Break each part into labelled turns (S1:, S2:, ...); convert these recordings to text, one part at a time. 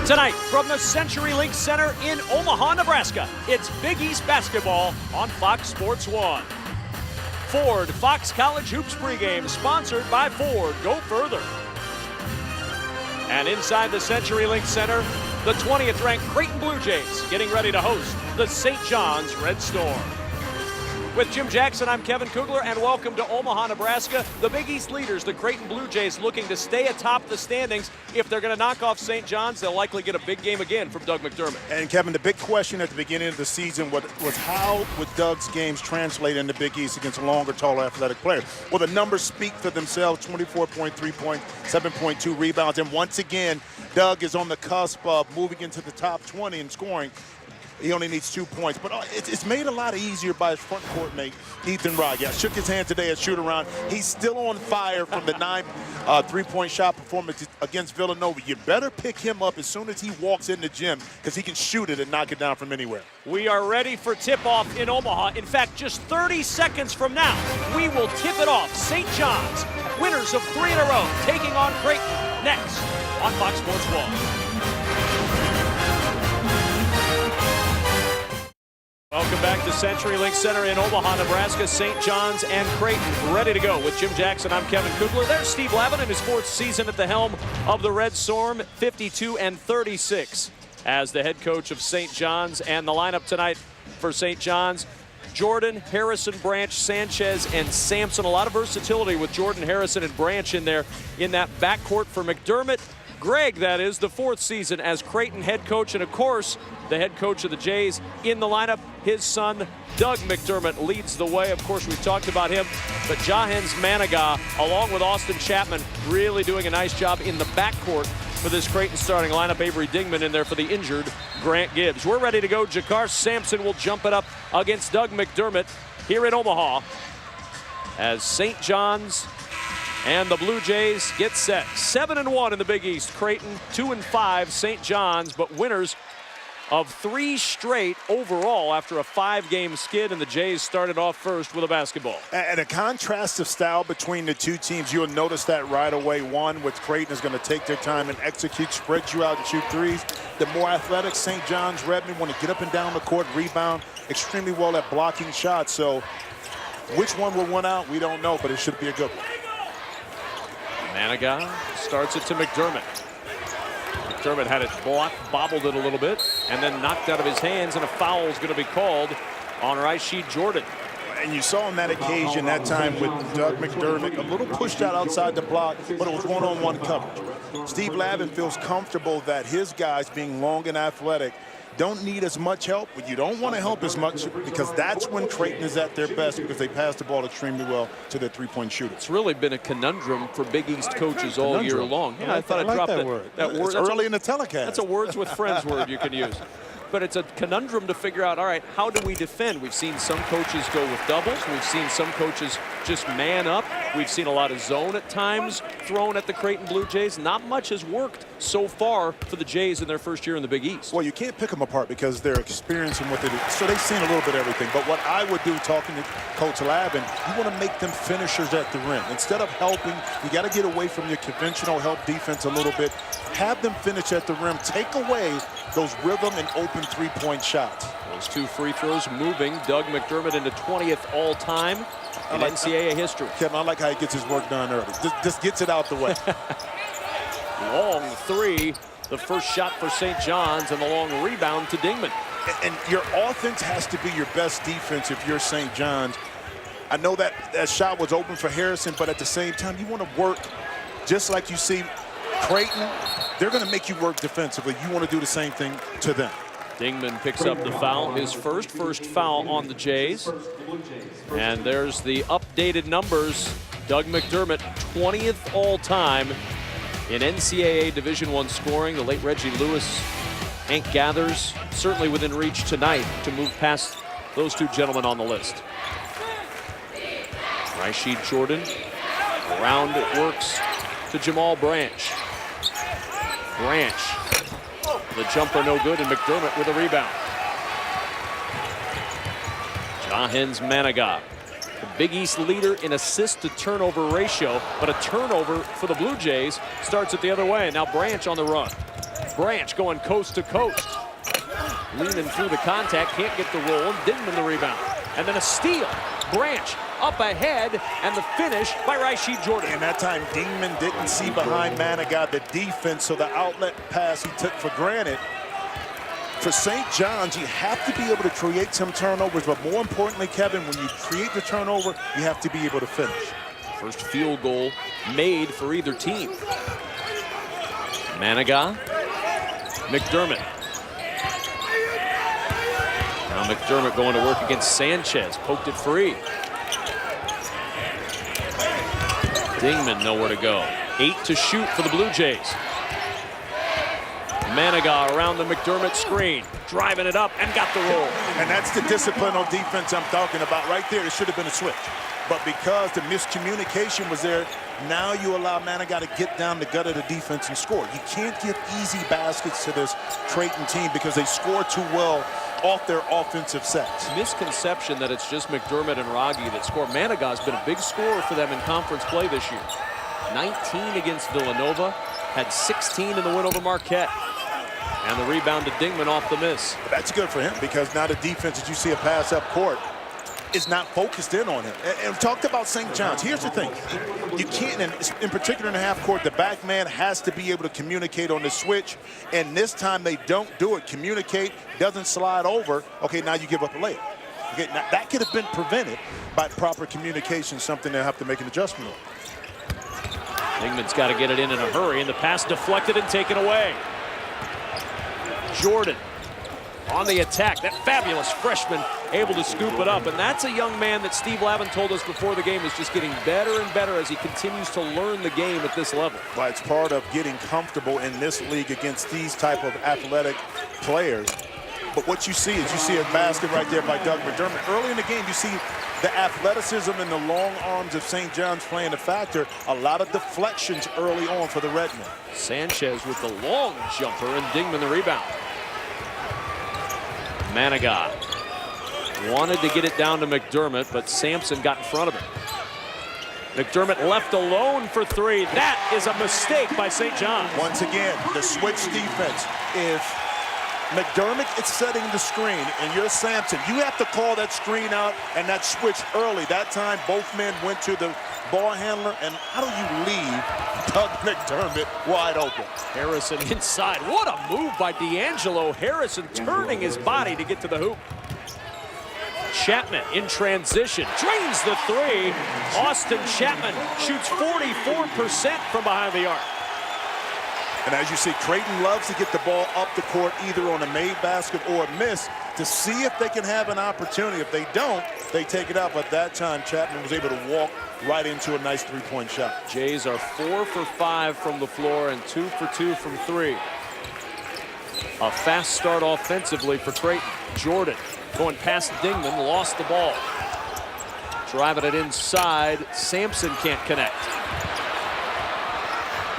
S1: Tonight, from the CenturyLink Center in Omaha, Nebraska, it's Big East basketball on Fox Sports 1. Ford Fox College Hoops pregame, sponsored by Ford. Go further. And inside the CenturyLink Center, the 20th ranked Creighton Bluejays getting ready to host the St. John's Red Storm. With Jim Jackson, I'm Kevin Kugler, and welcome to Omaha, Nebraska. The Big East leaders, the Creighton Bluejays, looking to stay atop the standings. If they're going to knock off St. John's, they'll likely get a big game again from Doug McDermott.
S2: And Kevin, the big question at the beginning of the season was how would Doug's games translate in the Big East against longer, taller, athletic players? Well, the numbers speak for themselves: 24.3 points, 7.2 rebounds, and once again, Doug is on the cusp of moving into the top 20 in scoring. He only needs 2 points, but it's made a lot easier by his front court mate, Ethan Rogge. I shook his hand today at shoot-around. He's still on fire from the 9 three-point shot performance against Villanova. You better pick him up as soon as he walks in the gym, because he can shoot it and knock it down from anywhere.
S1: We are ready for tip-off in Omaha. In fact, just 30 seconds from now, we will tip it off. St. John's, winners of 3 in a row, taking on Creighton next on Fox Sports 1. Welcome back to CenturyLink Center in Omaha, Nebraska. St. John's and Creighton ready to go. With Jim Jackson, I'm Kevin Kugler. There's Steve Lavin in his 4th season at the helm of the Red Storm, 52-36 as the head coach of St. John's. And the lineup tonight for St. John's: Jordan, Harrison, Branch, Sanchez, and Sampson. A lot of versatility with Jordan, Harrison, and Branch in there in that backcourt for McDermott. Greg, that is, the 4th season as Creighton head coach, and of course, the head coach of the Jays in the lineup. His son, Doug McDermott, leads the way. Of course, we've talked about him, but Jahens Manigat, along with Austin Chapman, really doing a nice job in the backcourt for this Creighton starting lineup. Avery Dingman in there for the injured Grant Gibbs. We're ready to go. Jakar Sampson will jump it up against Doug McDermott here in Omaha as St. John's and the Blue Jays get set. 7-1 in the Big East. Creighton 2-5. St. John's, but winners of 3 straight overall after a 5-game skid, and the Jays started off first with a basketball.
S2: And a contrast of style between the two teams. You'll notice that right away. One with Creighton is going to take their time and execute, spread you out and shoot threes. The more athletic St. John's Redmond want to get up and down the court, rebound extremely well at blocking shots. So which one will win out, we don't know, but it should be a good one.
S1: Manigat starts it to McDermott. McDermott had it blocked, bobbled it a little bit, and then knocked out of his hands, and a foul is going to be called on Rashid Jordan.
S2: And you saw on that occasion, that time with Doug McDermott, a little pushed out outside the block, but it was one-on-one coverage. Steve Lavin feels comfortable that his guys, being long and athletic, don't need as much help, but you don't want to help as much, because that's when Creighton is at their best, because they pass the ball extremely well to their three-point shooters.
S1: It's really been a conundrum for Big East coaches all year long. Yeah, I thought I'd drop that word.
S2: It's early in the telecast.
S1: That's a Words with Friends word you can use. But it's a conundrum to figure out, all right, how do we defend? We've seen some coaches go with doubles. We've seen some coaches just man up. We've seen a lot of zone at times thrown at the Creighton Blue Jays. Not much has worked so far for the Jays in their first year in the Big East.
S2: Well, you can't pick them apart because they're experiencing what they do. So they've seen a little bit of everything. But what I would do, talking to Coach Lavin, you want to make them finishers at the rim. Instead of helping, you got to get away from your conventional help defense a little bit. Have them finish at the rim. Take away those rhythm and open three-point shots.
S1: Those 2 free throws moving Doug McDermott into 20th all-time in NCAA history.
S2: Kevin, I like how he gets his work done early. Just gets it out the way.
S1: Long 3, the first shot for St. John's, and the long rebound to Dingman.
S2: And your offense has to be your best defense if you're St. John's. I know that shot was open for Harrison, but at the same time, you want to work just like you see Creighton. They're going to make you work defensively. You want to do the same thing to them.
S1: Dingman picks up the foul, his first foul on the Jays. And there's the updated numbers. Doug McDermott, 20th all-time in NCAA Division I scoring. The late Reggie Lewis, Hank Gathers, certainly within reach tonight to move past those 2 gentlemen on the list. Rashid Jordan, around it works to Jamal Branch. Branch, the jumper no good, and McDermott with a rebound. Jahens Manigat, the Big East leader in assist to turnover ratio, but a turnover for the Blue Jays starts it the other way. Now Branch on the run. Branch going coast to coast. Leaning through the contact, can't get the roll, and Dingman the rebound. And then a steal. Branch up ahead, and the finish by Rashid Jordan.
S2: And that time, Dingman didn't see behind Manigat the defense, so the outlet pass he took for granted. For St. John's, you have to be able to create some turnovers, but more importantly, Kevin, when you create the turnover, you have to be able to finish.
S1: First field goal made for either team. Manigat, McDermott. Now McDermott going to work against Sanchez, poked it free. Dingman nowhere to go. 8 to shoot for the Blue Jays. Manigat around the McDermott screen, driving it up and got the roll.
S2: And that's the discipline on defense I'm talking about right there. It should have been a switch. But because the miscommunication was there, now you allow Manigat to get down the gut of the defense and score. You can't give easy baskets to this Creighton team because they score too well off their offensive sets.
S1: Misconception that it's just McDermott and Raggi that score. Manigat's been a big scorer for them in conference play this year. 19 against Villanova, had 16 in the win over Marquette. And the rebound to Dingman off the miss.
S2: That's good for him because now the defense, as you see a pass up court, is not focused in on him. And we talked about St. John's. Here's the thing. You can't, in particular in the half court, the back man has to be able to communicate on the switch. And this time they don't do it. Communicate, doesn't slide over. Okay, now you give up a layup. Okay, now that could have been prevented by proper communication, something they'll have to make an adjustment on.
S1: Dingman's got to get it in a hurry, and the pass deflected and taken away. Jordan on the attack. That fabulous freshman able to scoop it up. And that's a young man that Steve Lavin told us before the game is just getting better and better as he continues to learn the game at this level.
S2: Well, it's part of getting comfortable in this league against these type of athletic players. But what you see is you see a basket right there by Doug McDermott. Early in the game, you see the athleticism and the long arms of St. John's playing a factor. A lot of deflections early on for the Redmen.
S1: Sanchez with the long jumper and Dingman the rebound. Manigat wanted to get it down to McDermott, but Sampson got in front of him. McDermott left alone for three. That is a mistake by St. John's.
S2: Once again, the switch defense. If McDermott is setting the screen and you're Sampson, you have to call that screen out and that switch early. That time, both men went to the ball handler, and how do you leave Doug McDermott wide open?
S1: Harrison inside. What a move by D'Angelo Harrison, turning his body to get to the hoop. Chapman in transition, drains the three. Austin Chapman shoots 44% from behind the arc.
S2: And as you see, Creighton loves to get the ball up the court, either on a made basket or a miss, to see if they can have an opportunity. If they don't, they take it out. But that time, Chapman was able to walk right into a nice three-point shot.
S1: Jays are 4 for 5 from the floor and 2 for 2 from three. A fast start offensively for Creighton. Jordan going past Dingman, lost the ball. Driving it inside, Sampson can't connect.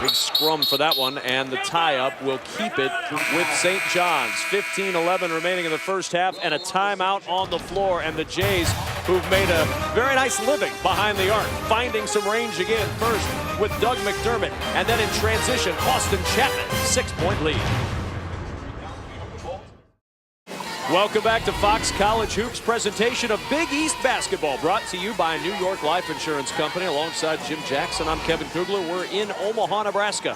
S1: Big scrum for that one, and the tie-up will keep it with St. John's. 15-11 remaining in the first half, and a timeout on the floor. And the Jays, who've made a very nice living behind the arc, finding some range again, first with Doug McDermott, and then in transition, Austin Chapman, 6-point lead. Welcome back to Fox College Hoops presentation of Big East basketball, brought to you by New York Life Insurance Company. Alongside Jim Jackson, I'm Kevin Kugler. We're in Omaha, Nebraska,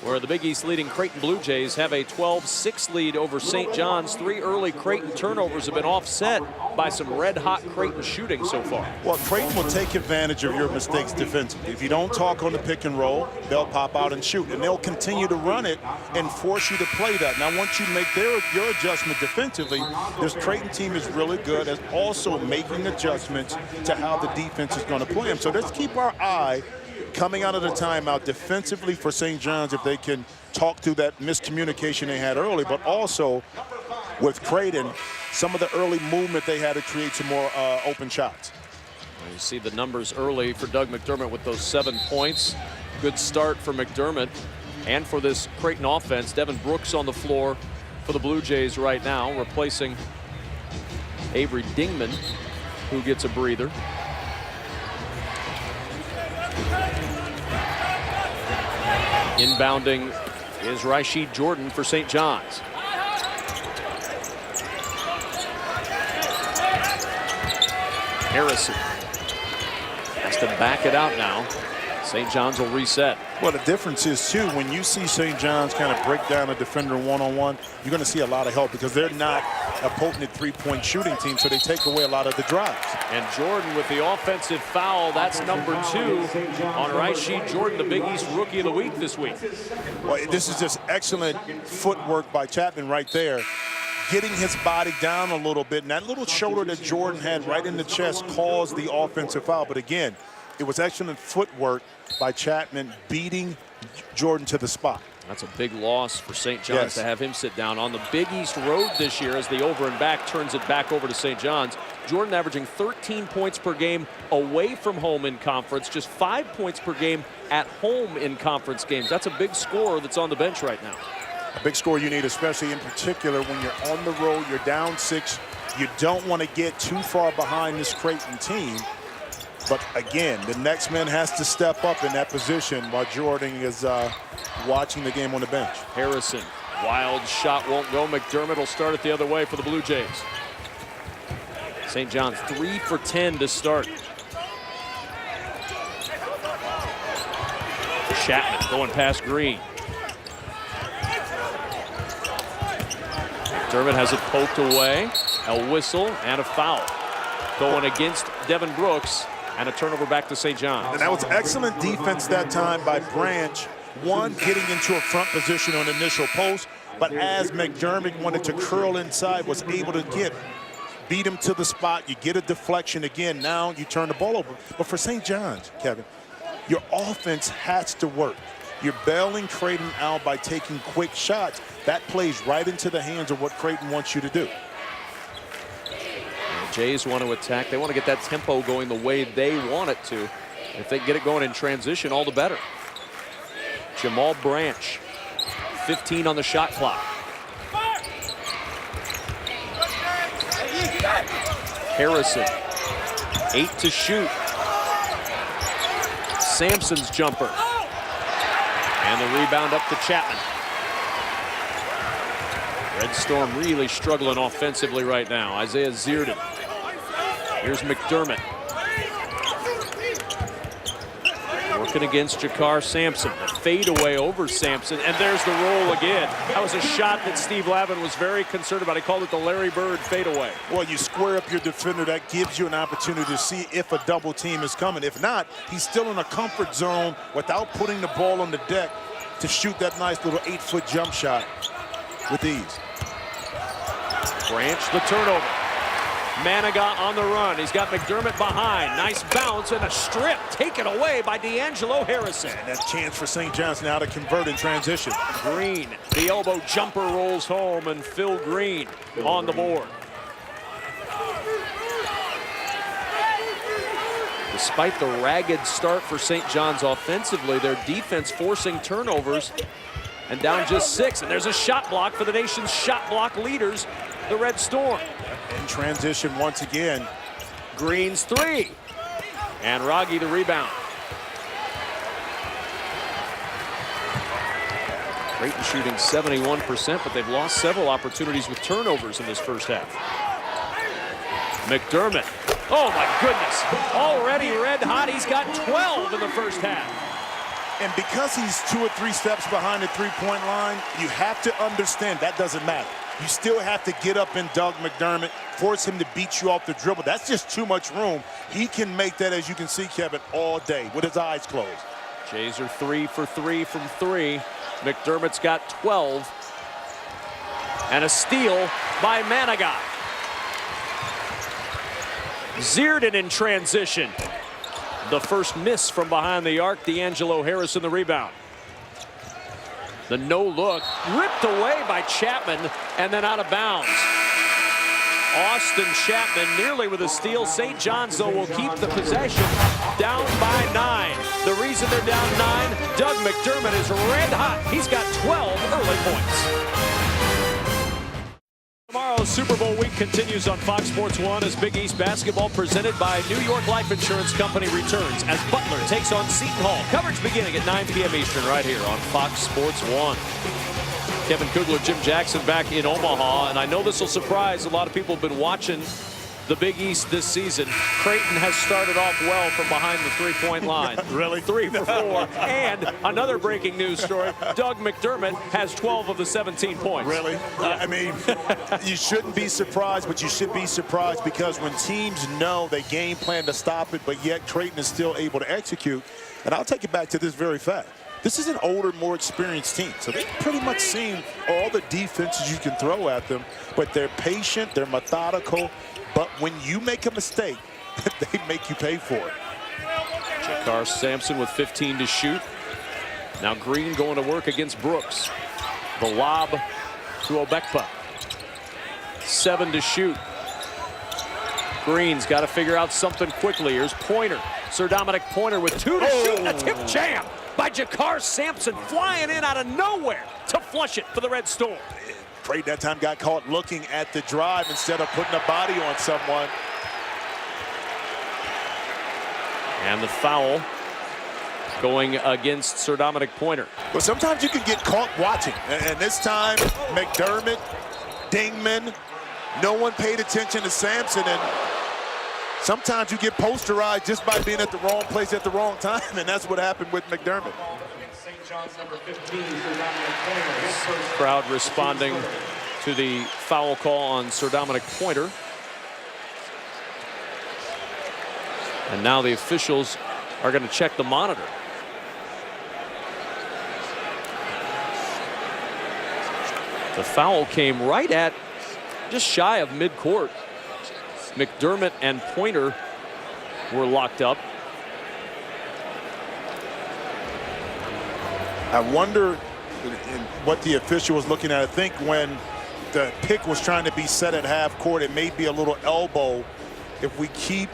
S1: where the Big East leading Creighton Blue Jays have a 12-6 lead over St. John's. 3 early Creighton turnovers have been offset by some red-hot Creighton shooting so far.
S2: Well, Creighton will take advantage of your mistakes defensively. If you don't talk on the pick and roll, they'll pop out and shoot, and they'll continue to run it and force you to play that. Now, once you make your adjustment defensively, this Creighton team is really good at also making adjustments to how the defense is going to play them. So let's keep our eye coming out of the timeout defensively for St. John's, if they can talk through that miscommunication they had early, but also with Creighton, some of the early movement they had to create some more open shots.
S1: You see the numbers early for Doug McDermott with those 7 points. Good start for McDermott and for this Creighton offense. Devin Brooks on the floor for the Blue Jays right now, replacing Avery Dingman, who gets a breather. Inbounding is Rashid Jordan for St. John's. Harrison has to back it out now. St. John's will reset.
S2: Well, the difference is, too, when you see St. John's kind of break down a defender one-on-one, you're going to see a lot of help because they're not a potent three-point shooting team, so they take away a lot of the drives.
S1: And Jordan with the offensive foul. That's number 2 on Rashid Jordan, the Big East Rookie of the Week this week.
S2: Well, this is just excellent footwork by Chapman right there, getting his body down a little bit. And that little shoulder that Jordan had right in the chest caused the offensive foul. But again, it was excellent footwork by Chapman beating Jordan to the spot.
S1: That's a big loss for St. John's to have him sit down on the Big East road this year as the over and back turns it back over to St. John's. Jordan averaging 13 points per game away from home in conference, just 5 points per game at home in conference games. That's a big score that's on the bench right now.
S2: A big score you need, especially in particular when you're on the road, you're down 6. You don't want to get too far behind this Creighton team. But again, the next man has to step up in that position while Jordan is watching the game on the bench.
S1: Harrison, wild shot won't go. McDermott will start it the other way for the Blue Jays. St. John's 3 for 10 to start. Chapman going past Green. McDermott has it poked away. A whistle and a foul. Going against Devin Brooks. And a turnover back to St. John's.
S2: And that was excellent defense that time by Branch. One, getting into a front position on initial post, but as McDermott wanted to curl inside, was able to beat him to the spot. You get a deflection again. Now you turn the ball over. But for St. John's, Kevin, your offense has to work. You're bailing Creighton out by taking quick shots. That plays right into the hands of what Creighton wants you to do.
S1: Jays want to attack. They want to get that tempo going the way they want it to. If they get it going in transition, all the better. Jamal Branch, 15 on the shot clock. Harrison, 8 to shoot. Sampson's jumper. And the rebound up to Chapman. Red Storm really struggling offensively right now. Isaiah Zierden. Here's McDermott. Working against Jakar Sampson. The fadeaway over Sampson, and there's the roll again. That was a shot that Steve Lavin was very concerned about. He called it the Larry Bird fadeaway.
S2: Well, you square up your defender. That gives you an opportunity to see if a double team is coming. If not, he's still in a comfort zone without putting the ball on the deck to shoot that nice little 8-foot jump shot with ease.
S1: Branch, the turnover. Manigat on the run. He's got McDermott behind. Nice bounce and a strip taken away by D'Angelo Harrison.
S2: And that chance for St. John's now to convert in transition.
S1: Green, the elbow jumper rolls home, and Phil Green on the board. Despite the ragged start for St. John's offensively, their defense forcing turnovers and down just 6. And there's a shot block for the nation's shot block leaders, the Red Storm.
S2: In transition once again.
S1: Green's 3. And Raggi the rebound. Creighton shooting 71%, but they've lost several opportunities with turnovers in this first half. McDermott. Oh my goodness. Already red hot. He's got 12 in the first half.
S2: And because he's 2 or 3 steps behind the three-point line, you have to understand that doesn't matter. You still have to get up and Doug McDermott, force him to beat you off the dribble. That's just too much room. He can make that, as you can see, Kevin, all day with his eyes closed.
S1: Jays are 3 for 3 from 3. McDermott's got 12. And a steal by Manigat. Zierden in transition. The first miss from behind the arc. D'Angelo Harrison the rebound. The no look ripped away by Chapman and then out of bounds. Austin Chapman nearly with a steal. St. John's, though, will keep the possession, down by 9. The reason they're down 9, Doug McDermott is red hot. He's got 12 early points. Tomorrow's Super Bowl week continues on Fox Sports 1 as Big East basketball presented by New York Life Insurance Company returns as Butler takes on Seton Hall. Coverage beginning at 9 p.m. Eastern right here on Fox Sports 1. Kevin Kugler, Jim Jackson back in Omaha, and I know this will surprise a lot of people who've been watching the Big East this season. Creighton has started off well from behind the three-point line.
S2: Really?
S1: 3 for 4. And another breaking news story, Doug McDermott has 12 of the 17 points.
S2: Really? I mean, you shouldn't be surprised, but you should be surprised because when teams know they game plan to stop it, but yet Creighton is still able to execute. And I'll take it back to this very fact. This is an older, more experienced team. So they've pretty much seen all the defenses you can throw at them, but they're patient, they're methodical. But when you make a mistake, they make you pay for it.
S1: Jakar Sampson with 15 to shoot. Now Green going to work against Brooks. The lob to Obekpa. 7 to shoot. Green's got to figure out something quickly. Here's Pointer. Sir Dominic Pointer with 2 to shoot. And a tip jam by Jakar Sampson, flying in out of nowhere to flush it for the Red Storm.
S2: Creighton that time got caught looking at the drive instead of putting a body on someone.
S1: And the foul going against Sir Dominic Pointer.
S2: Well, sometimes you can get caught watching. And this time, McDermott, Dingman, no one paid attention to Sampson. And sometimes you get posterized just by being at the wrong place at the wrong time. And that's what happened with McDermott.
S1: Crowd responding to the foul call on Sir Dominic Pointer. And now the officials are going to check the monitor. The foul came right at just shy of midcourt. McDermott and Pointer were locked up.
S2: I wonder what the official was looking at. I think when the pick was trying to be set at half court, it may be a little elbow. If we keep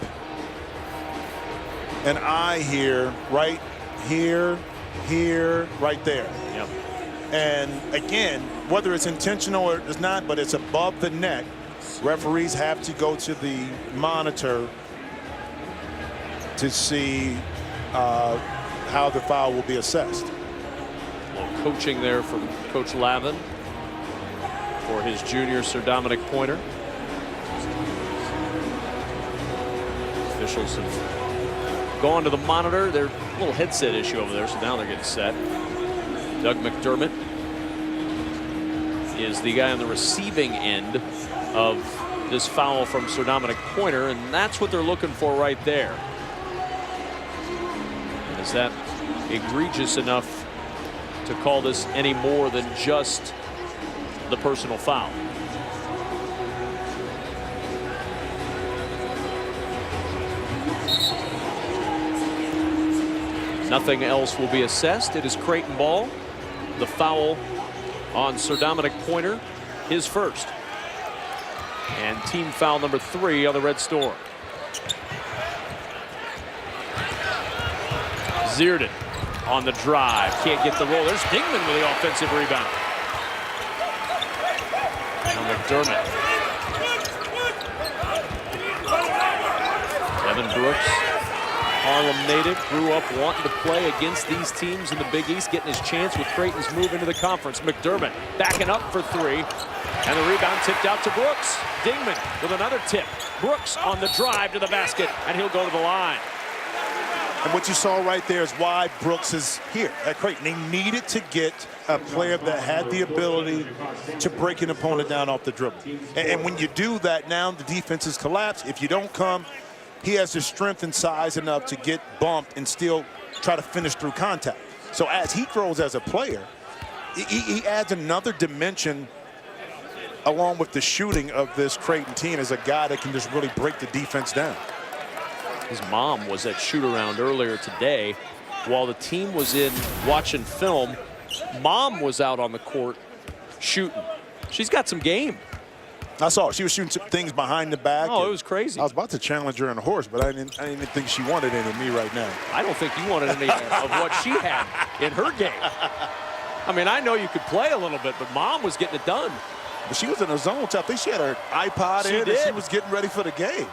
S2: an eye here, right here, right there.
S1: Yep.
S2: And again, whether it's intentional or it's not, but it's above the neck, referees have to go to the monitor to see how the foul will be assessed.
S1: Coaching there from Coach Lavin for his junior Sir Dominic Pointer. Officials have gone to the monitor. There's a little headset issue over there, so now they're getting set. Doug McDermott is the guy on the receiving end of this foul from Sir Dominic Pointer, and that's what they're looking for right there. Is that egregious enough to call this any more than just the personal foul? Nothing else will be assessed. It is Creighton ball. The foul on Sir Dominic Pointer, his first. And team foul number 3 on the Red Storm. Zierden on the drive, can't get the roll. There's Dingman with the offensive rebound. Now McDermott. Evan Brooks, Harlem native, grew up wanting to play against these teams in the Big East, getting his chance with Creighton's move into the conference. McDermott backing up for 3, and the rebound tipped out to Brooks. Dingman with another tip. Brooks on the drive to the basket, and he'll go to the line.
S2: And what you saw right there is why Brooks is here at Creighton. They needed to get a player that had the ability to break an opponent down off the dribble. And when you do that, now the defenses collapse. If you don't come, he has the strength and size enough to get bumped and still try to finish through contact. So as he grows as a player, he adds another dimension along with the shooting of this Creighton team as a guy that can just really break the defense down.
S1: His mom was at shoot-around earlier today. While the team was in watching film, Mom was out on the court shooting. She's got some game.
S2: I saw it. She was shooting some things behind the back.
S1: Oh, it was crazy.
S2: I was about to challenge her on a horse, but I didn't think she wanted any of me right now.
S1: I don't think you wanted any of what she had in her game. I mean, I know you could play a little bit, but Mom was getting it done.
S2: But she was in her zone. I think she had her iPod in and she was getting ready for the game.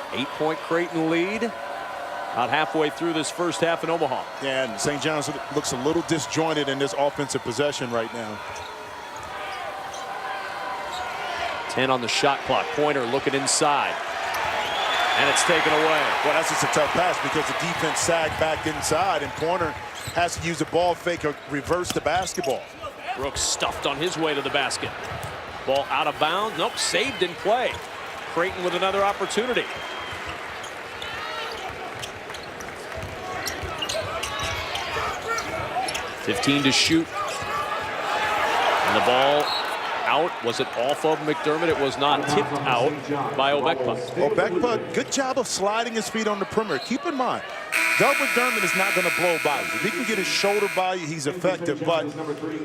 S1: 8-point Creighton lead. About halfway through this first half in Omaha.
S2: Yeah, and St. John's looks a little disjointed in this offensive possession right now.
S1: 10 on the shot clock. Pointer looking inside. And it's taken away.
S2: Well, that's just a tough pass because the defense sagged back inside, and Pointer has to use a ball fake or reverse the basketball.
S1: Brooks stuffed on his way to the basket. Ball out of bounds. Nope, saved in play. Creighton with another opportunity. .15 to shoot. And the ball out. Was it off of McDermott? It was not. Tipped out by Obekpa.
S2: Obekpa, good job of sliding his feet on the perimeter. Keep in mind, Doug McDermott is not going to blow by you. If he can get his shoulder by you, he's effective. But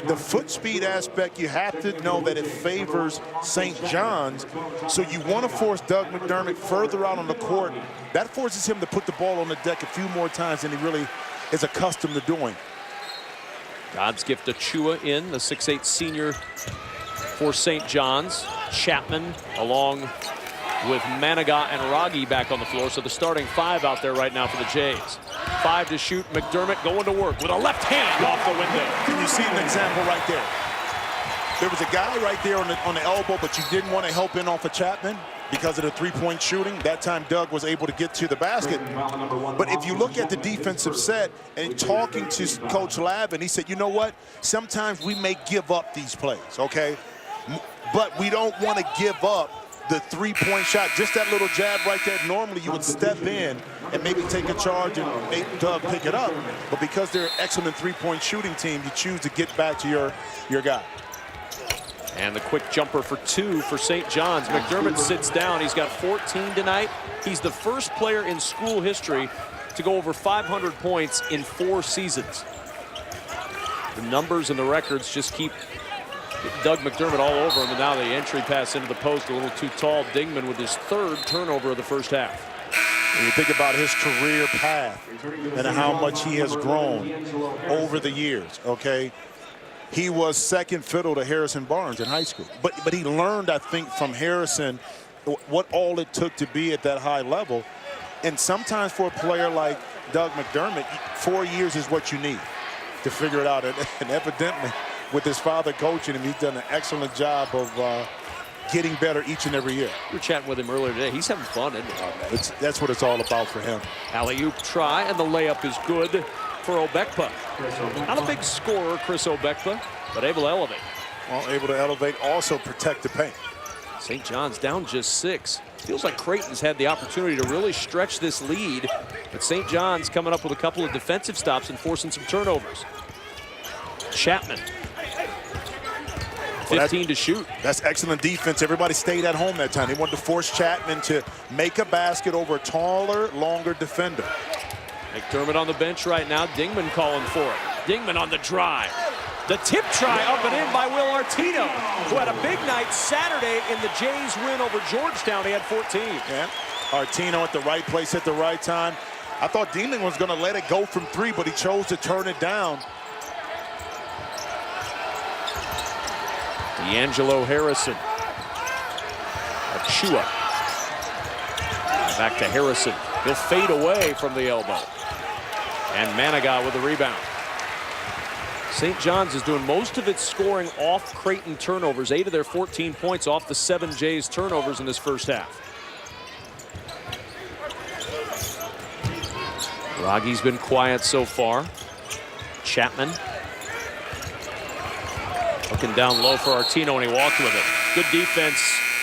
S2: the foot speed aspect, you have to know that it favors St. John's. So you want to force Doug McDermott further out on the court. That forces him to put the ball on the deck a few more times than he really is accustomed to doing.
S1: God's gift Achua in, the 6'8 senior for St. John's. Chapman along with Manigat and Raggi back on the floor. So the starting 5 out there right now for the Jays. 5 to shoot. McDermott going to work with a left hand off the window.
S2: Can you see an example right there? There was a guy right there on the elbow, but you didn't want to help in off of Chapman because of the three-point shooting. That time Doug was able to get to the basket. But if you look at the defensive set and talking to Coach Lavin, he said, you know what? Sometimes we may give up these plays, okay? But we don't want to give up the three-point shot. Just that little jab right there. Normally you would step in and maybe take a charge and make Doug pick it up. But because they're an excellent three-point shooting team, you choose to get back to your guy.
S1: And the quick jumper for 2 for St. John's. McDermott sits down. He's got 14 tonight. He's the first player in school history to go over 500 points in 4 seasons. The numbers and the records just keep Doug McDermott all over him. And now the entry pass into the post, a little too tall. Dingman with his 3rd turnover of the first half.
S2: When you think about his career path and how much he has grown over the years, okay? He was second fiddle to Harrison Barnes in high school. But he learned, I think, from Harrison what all it took to be at that high level. And sometimes for a player like Doug McDermott, 4 years is what you need to figure it out. And evidently, with his father coaching him, he's done an excellent job of getting better each and every year.
S1: We were chatting with him earlier today. He's having fun, isn't he?
S2: That's what it's all about for him.
S1: Alley-oop try, and the layup is good for Obekpa. Not a big scorer, Chris Obekpa, but able to elevate.
S2: Well, able to elevate, also protect the paint.
S1: St. John's down just 6. Feels like Creighton's had the opportunity to really stretch this lead, but St. John's coming up with a couple of defensive stops and forcing some turnovers. Chapman. 15 to shoot.
S2: That's excellent defense. Everybody stayed at home that time. They wanted to force Chapman to make a basket over a taller, longer defender.
S1: McDermott on the bench right now. Dingman calling for it. Dingman on the drive. The tip try up and in by Will Artino, who had a big night Saturday in the Jays win over Georgetown. He had 14.
S2: Yeah, Artino at the right place at the right time. I thought Dingman was going to let it go from 3, but he chose to turn it down.
S1: D'Angelo Harrison. Achua. Back to Harrison. He'll fade away from the elbow. And Manigat with the rebound. St. John's is doing most of its scoring off Creighton turnovers. 8 of their 14 points off the 7 Jays turnovers in this first half. Raggi's been quiet so far. Chapman. Looking down low for Artino, and he walked with it. Good defense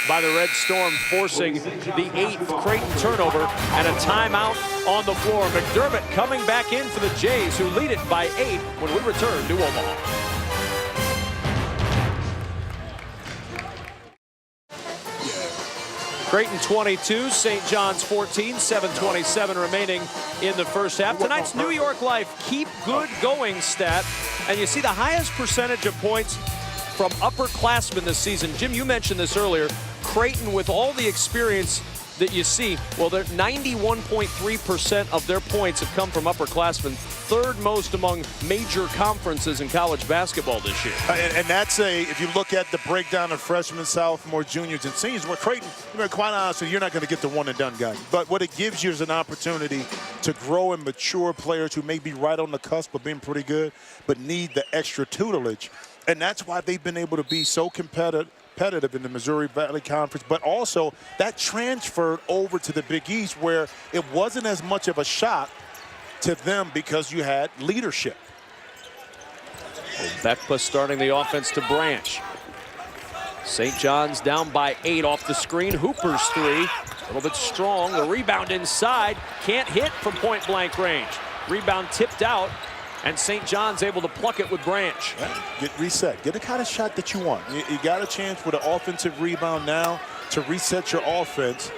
S1: by the Red Storm, forcing the 8th Creighton turnover and a timeout on the floor. McDermott coming back in for the Jays, who lead it by 8 when we return to Omaha. Creighton 22, St. John's 14, 7:27 remaining in the first half. Tonight's New York Life Keep Good Going stat, and you see the highest percentage of points from upperclassmen this season. Jim, you mentioned this earlier. Creighton, with all the experience that you see, well, they're 91.3% of their points have come from upperclassmen. third most among major conferences in college basketball this year.
S2: And that's if you look at the breakdown of freshmen, sophomore, juniors, and seniors, where Creighton, quite honestly, you're not going to get the one-and-done guy. But what it gives you is an opportunity to grow and mature players who may be right on the cusp of being pretty good, but need the extra tutelage. And that's why they've been able to be so competitive in the Missouri Valley Conference, but also that transferred over to the Big East where it wasn't as much of a shock to them because you had leadership.
S1: Bekpa starting the offense to Branch. St. John's down by 8 off the screen. Hooper's 3, a little bit strong. The rebound inside, can't hit from point blank range. Rebound tipped out, and St. John's able to pluck it with Branch.
S2: Get reset. Get the kind of shot that you want. You got a chance with an offensive rebound now to reset your offense.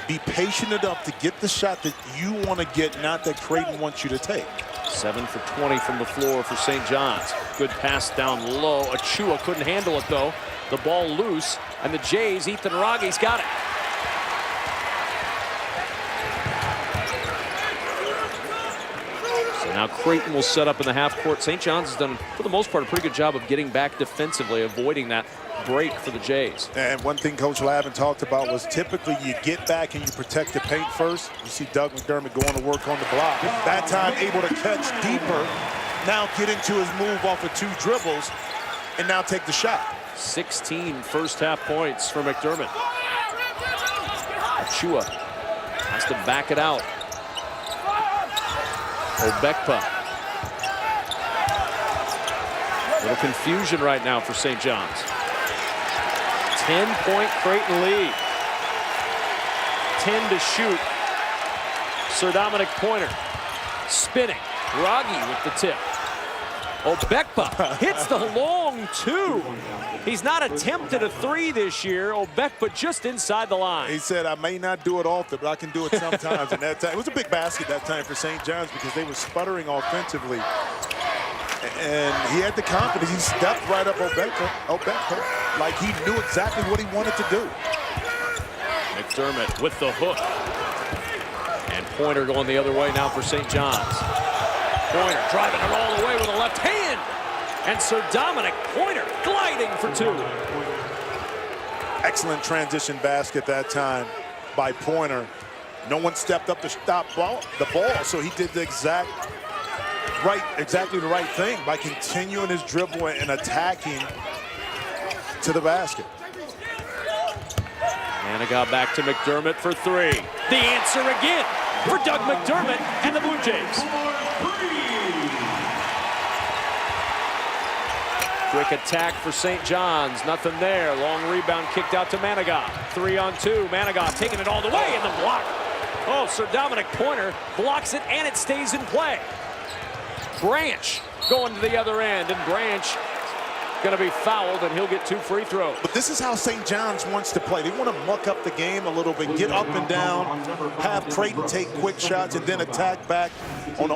S2: Be patient enough to get the shot that you want to get, not that Creighton wants you to take.
S1: 7 for 20 from the floor for St. John's. Good pass down low. Achua couldn't handle it, though. The ball loose, and the Jays, Ethan Ragi's got it. So now Creighton will set up in the half court. St. John's has done, for the most part, a pretty good job of getting back defensively, avoiding that break for the Jays.
S2: And one thing Coach Lavin talked about was typically you get back and you protect the paint first. You see Doug McDermott going to work on the block. That time able to catch deeper, now get into his move off of 2 dribbles, and now take the shot.
S1: 16 first half points for McDermott. Achua has to back it out. Bekpa. Little confusion right now for St. John's. 10-point Creighton lead. 10 to shoot. Sir Dominic Pointer spinning. Raggi with the tip. Bekpa hits the long 2. He's not attempted a 3 this year. Bekpa just inside the line.
S2: He said, I may not do it often, but I can do it sometimes. And that time, it was a big basket that time for St. John's because they were sputtering offensively. And he had the confidence. He stepped right up Bekpa like he knew exactly what he wanted to do.
S1: McDermott with the hook. And Pointer going the other way now for St. John's. Pointer driving it all the way with a left hand. And Sir Dominic Pointer gliding for 2.
S2: Excellent transition basket that time by Pointer. No one stepped up to stop the ball, so he did the exactly the right thing by continuing his dribble and attacking to the basket.
S1: Manigault back to McDermott for 3. The answer again for Doug McDermott and the Bluejays. Quick attack for St. John's. Nothing there. Long rebound kicked out to Manigault. 3-on-2. Manigault taking it all the way in the block. Oh, Sir Dominic Pointer blocks it, and it stays in play. Branch going to the other end, and Branch going to be fouled, and he'll get 2 free throws.
S2: But this is how St. John's wants to play. They want to muck up the game a little bit, get up and down, have Creighton take quick shots, and then attack back on the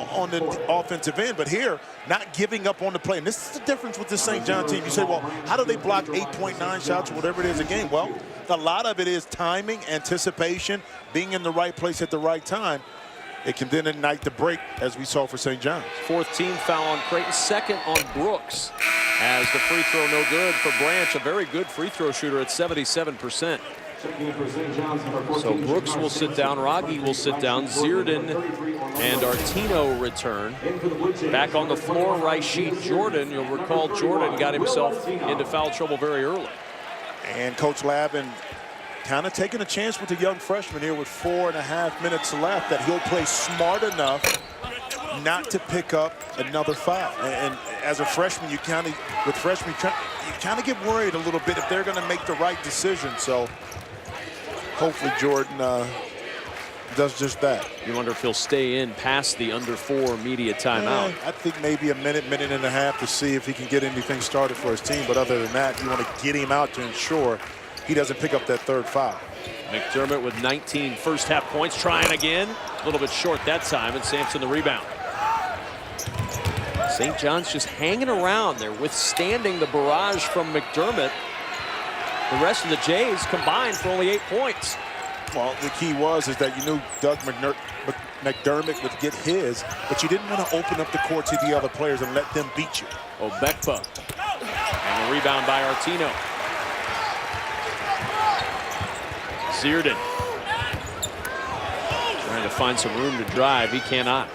S2: offensive end. But here, not giving up on the play. And this is the difference with the St. John team. You say, well, how do they block 8.9 shots or whatever it is a game? Well, a lot of it is timing, anticipation, being in the right place at the right time. It can then ignite the break, as we saw for St. John's.
S1: 4th team foul on Creighton, 2nd on Brooks. As the free throw no good for Branch, a very good free throw shooter at 77%. So Brooks will sit down, Raggi will sit down, Zierden and Artino return. Back on the floor, Rashid Jordan. You'll recall Jordan got himself into foul trouble very early.
S2: And Coach Lavin kind of taking a chance with the young freshman here with 4.5 minutes left that he'll play smart enough not to pick up another foul. And as a freshman, you kind of get worried a little bit if they're going to make the right decision. So hopefully Jordan does just that.
S1: You wonder if he'll stay in past the under 4 media timeout.
S2: I think maybe a minute and a half to see if he can get anything started for his team. But other than that, you want to get him out to ensure he doesn't pick up that 3rd foul.
S1: McDermott with 19 first half points, trying again. A little bit short that time, and Sampson the rebound. St. John's just hanging around. They're withstanding the barrage from McDermott. The rest of the Jays combined for only 8 points.
S2: Well, the key is that you knew Doug McDermott would get his, but you didn't want to open up the court to the other players and let them beat you.
S1: Obekpa. And the rebound by Artino. Zierden. Trying to find some room to drive. He cannot.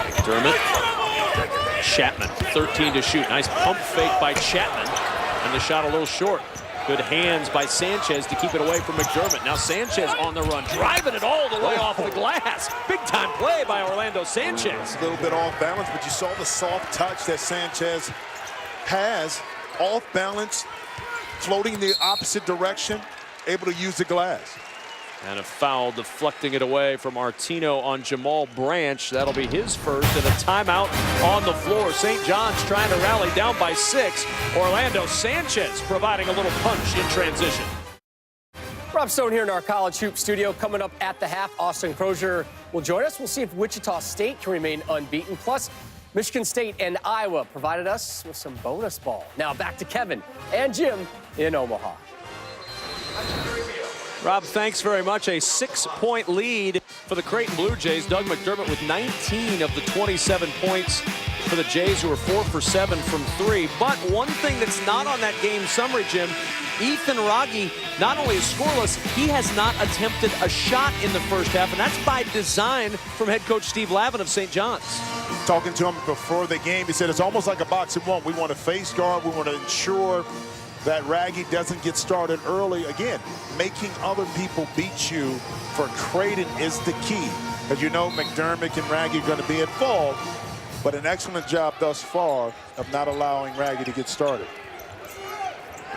S1: McDermott. Chapman, 13 to shoot. Nice pump fake by Chapman. And the shot a little short. Good hands by Sanchez to keep it away from McDermott. Now Sanchez on the run, driving it all the way off the glass. Big time play by Orlando Sanchez.
S2: A little bit off balance, but you saw the soft touch that Sanchez has. Off balance, floating the opposite direction, able to use the glass.
S1: And a foul deflecting it away from Artino on Jamal Branch. That'll be his first, and a timeout on the floor. St. John's trying to rally down by 6. Orlando Sanchez providing a little punch in transition.
S3: Rob Stone here in our college hoop studio. Coming up at the half, Austin Crozier will join us. We'll see if Wichita State can remain unbeaten. Plus, Michigan State and Iowa provided us with some bonus ball. Now back to Kevin and Jim in Omaha.
S1: Rob, thanks very much. A 6-point lead for the Creighton Bluejays. Doug McDermott with 19 of the 27 points for the Jays, who are 4 for 7 from 3. But one thing that's not on that game summary, Jim, Ethan Wragge not only is scoreless, he has not attempted a shot in the first half, and that's by design from head coach Steve Lavin of St. John's.
S2: Talking to him before the game, he said it's almost like a boxing one. We want to face guard. We want to ensure that Wragge doesn't get started early. Again, making other people beat you for Creighton is the key. As you know, McDermott and Wragge are going to be involved, but an excellent job thus far of not allowing Wragge to get started.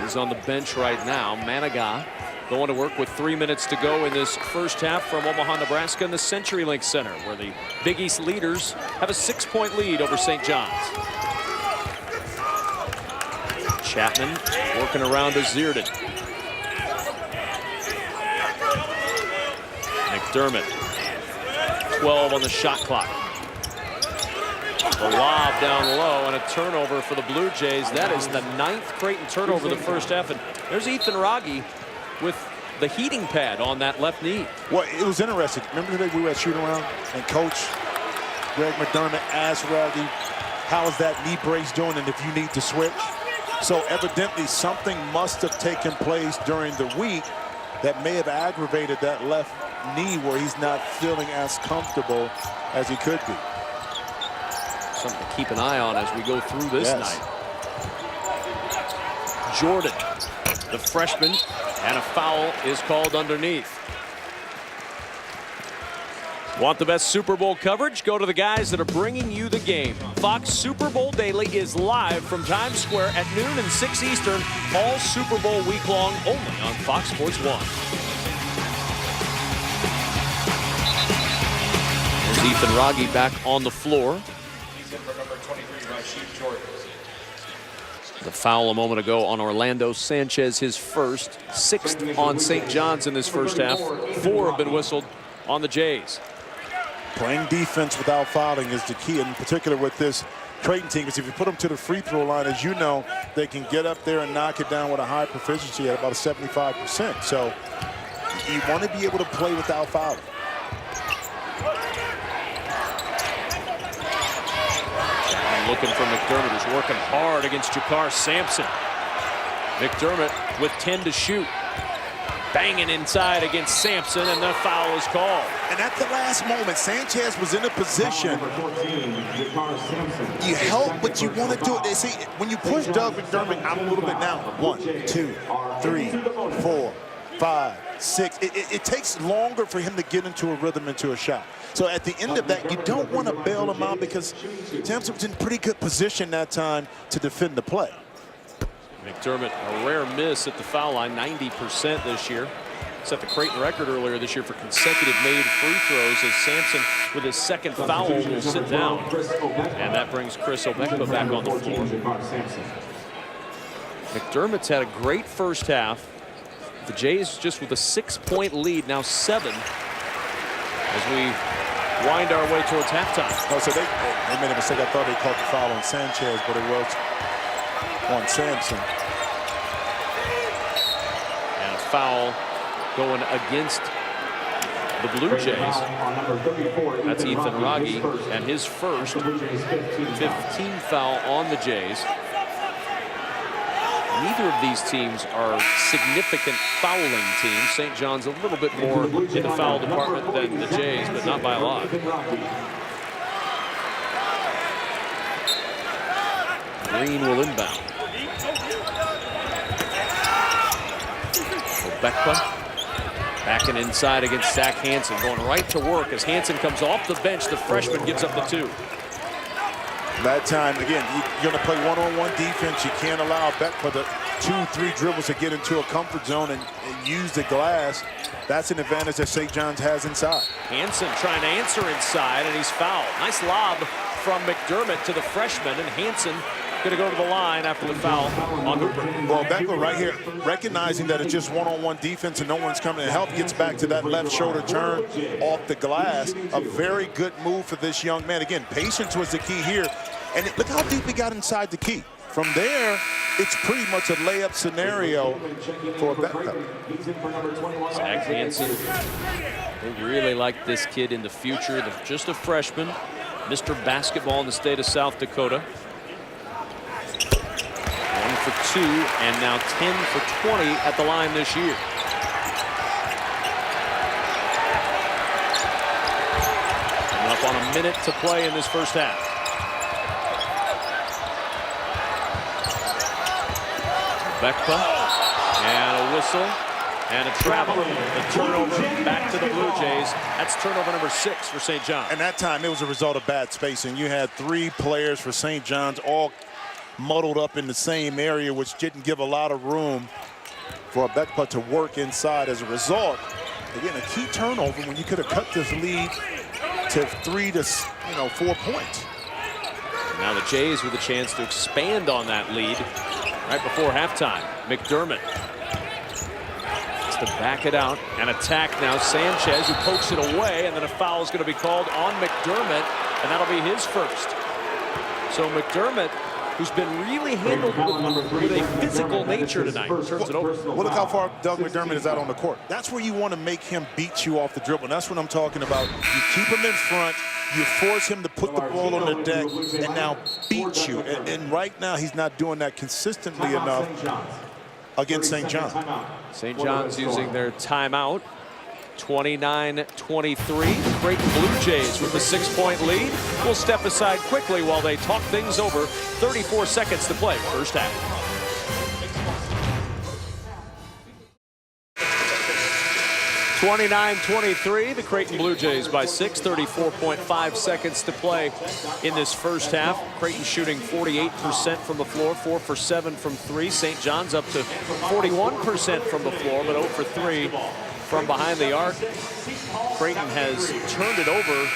S1: He's on the bench right now. Manigat going to work with 3 minutes to go in this first half from Omaha, Nebraska in the CenturyLink Center, where the Big East leaders have a 6-point lead over St. John's. Chapman working around to Zierden. McDermott, 12 on the shot clock. The lob down low and a turnover for the Blue Jays. That is the 9th Creighton turnover of the first half. And there's Ethan Wragge with the heating pad on that left knee.
S2: Well, it was interesting. Remember today we were at shoot around and Coach Greg McDermott asked Wragge, how is that knee brace doing and if you need to switch? So evidently something must have taken place during the week that may have aggravated that left knee where he's not feeling as comfortable as he could be.
S1: Something to keep an eye on as we go through this night. Jordan, the freshman, and a foul is called underneath. Want the best Super Bowl coverage? Go to the guys that are bringing you the game. Fox Super Bowl Daily is live from Times Square at noon and 6 Eastern, all Super Bowl week long, only on Fox Sports 1. There's Ethan Wragge back on the floor. The foul a moment ago on Orlando Sanchez, his first, 6th on St. John's in this first half. 4 have been whistled on the Jays.
S2: Playing defense without fouling is the key, in particular with this Creighton team, because if you put them to the free throw line, as you know, they can get up there and knock it down with a high proficiency at about a 75%. So you want to be able to play without fouling.
S1: And looking for McDermott, who's working hard against Jakar Sampson. McDermott with 10 to shoot. Banging inside against Sampson, and the foul is called.
S2: And at the last moment, Sanchez was in a position. You help, but you want to do it. See, when you push Doug McDermott out a little bit now, 1, 2, 3, 4, 5, 6. It takes longer for him to get into a rhythm, into a shot. So at the end of that, you don't want to bail him out because Sampson was in pretty good position that time to defend the play.
S1: McDermott, a rare miss at the foul line, 90% this year. Set the Creighton record earlier this year for consecutive made free throws as Sampson, with his second foul, will sit down. And that brings Chris Obekpa back on the floor. McDermott's had a great first half. The Jays just with a 6-point lead, now 7, as we wind our way towards halftime.
S2: Oh, so they made a mistake. I thought they called the foul on Sanchez, but it was on Sampson.
S1: And a foul going against the Blue Jays. That's Ethan Raggi, and his first 15th foul on the Jays. Neither of these teams are significant fouling teams. St. John's a little bit more in the foul department than the Jays, but not by a lot. Green will inbound. Obekpa backing inside against Zach Hansen, going right to work as Hansen comes off the bench. The freshman gives up the 2.
S2: That time, again, you're going to play one-on-one defense. You can't allow Obekpa the 2-3 dribbles to get into a comfort zone and use the glass. That's an advantage that St. John's has inside.
S1: Hansen trying to answer inside, and he's fouled. Nice lob from McDermott to the freshman, and Hansen going to go to the line after the foul on Hooper.
S2: Well, Obekpa right here, recognizing that it's just one-on-one defense and no one's coming to help, gets back to that left shoulder turn off the glass. A very good move for this young man. Again, patience was the key here. And look how deep he got inside the key. From there, it's pretty much a layup scenario for Obekpa.
S1: Zach Hansen, they really like this kid in the future. Just a freshman, Mr. Basketball in the state of South Dakota. 1 for 2, and now 10 for 20 at the line this year. Coming up on a minute to play in this first half. Obekpa, and a whistle, and a travel. The turnover back to the Blue Jays. That's turnover number 6 for St. John's.
S2: And that time, it was a result of bad spacing. You had 3 players for St. John's all muddled up in the same area, which didn't give a lot of room for Obekpa to work inside. As a result, again, a key turnover when you could have cut this lead to 3 to 4 points.
S1: And now the Jays with a chance to expand on that lead right before halftime. McDermott has to back it out and attack now Sanchez, who pokes it away, and then a foul is going to be called on McDermott, and that'll be his first. So McDermott, who's been really handled with a physical nature tonight, turns it over.
S2: Well, look how far Doug McDermott is out on the court. That's where you want to make him beat you off the dribble. And that's what I'm talking about. You keep him in front, you force him to put the ball on the deck and now beat you. And right now, he's not doing that consistently enough against St. John's.
S1: St. John's using their timeout. 29-23. Creighton Blue Jays with the 6-point lead. We'll step aside quickly while they talk things over. 34 seconds to play, first half. (29-23). The Creighton Blue Jays by 6. 34.5 seconds to play in this first half. Creighton shooting 48% from the floor, 4 for 7 from 3. St. John's up to 41% from the floor, but 0 for 3 from behind the arc. Creighton has turned it over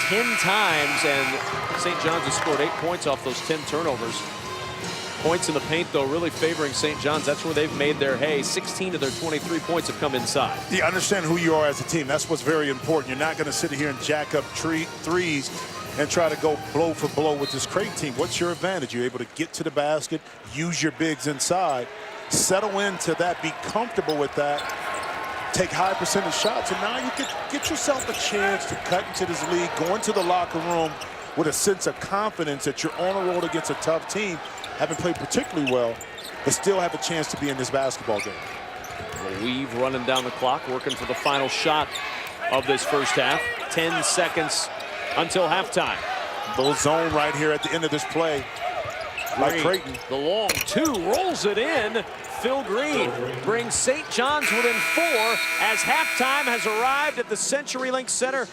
S1: 10 times, and St. John's has scored 8 points off those 10 turnovers. Points in the paint, though, really favoring St. John's. That's where they've made their hay. 16 of their 23 points have come inside.
S2: You understand who you are as a team. That's what's very important. You're not going to sit here and jack up threes and try to go blow for blow with this Creighton team. What's your advantage? You're able to get to the basket, use your bigs inside, settle into that, be comfortable with that, take high percentage shots, and now you can get yourself a chance to cut into this league, go into the locker room with a sense of confidence that you're on a road against a tough team, haven't played particularly well, but still have a chance to be in this basketball game.
S1: Weave running down the clock, working for the final shot of this first half. 10 seconds until halftime.
S2: Little zone right here at the end of this play. Like Creighton.
S1: The long 2 rolls it in. Phil Green brings St. John's within 4 as halftime has arrived at the CenturyLink Center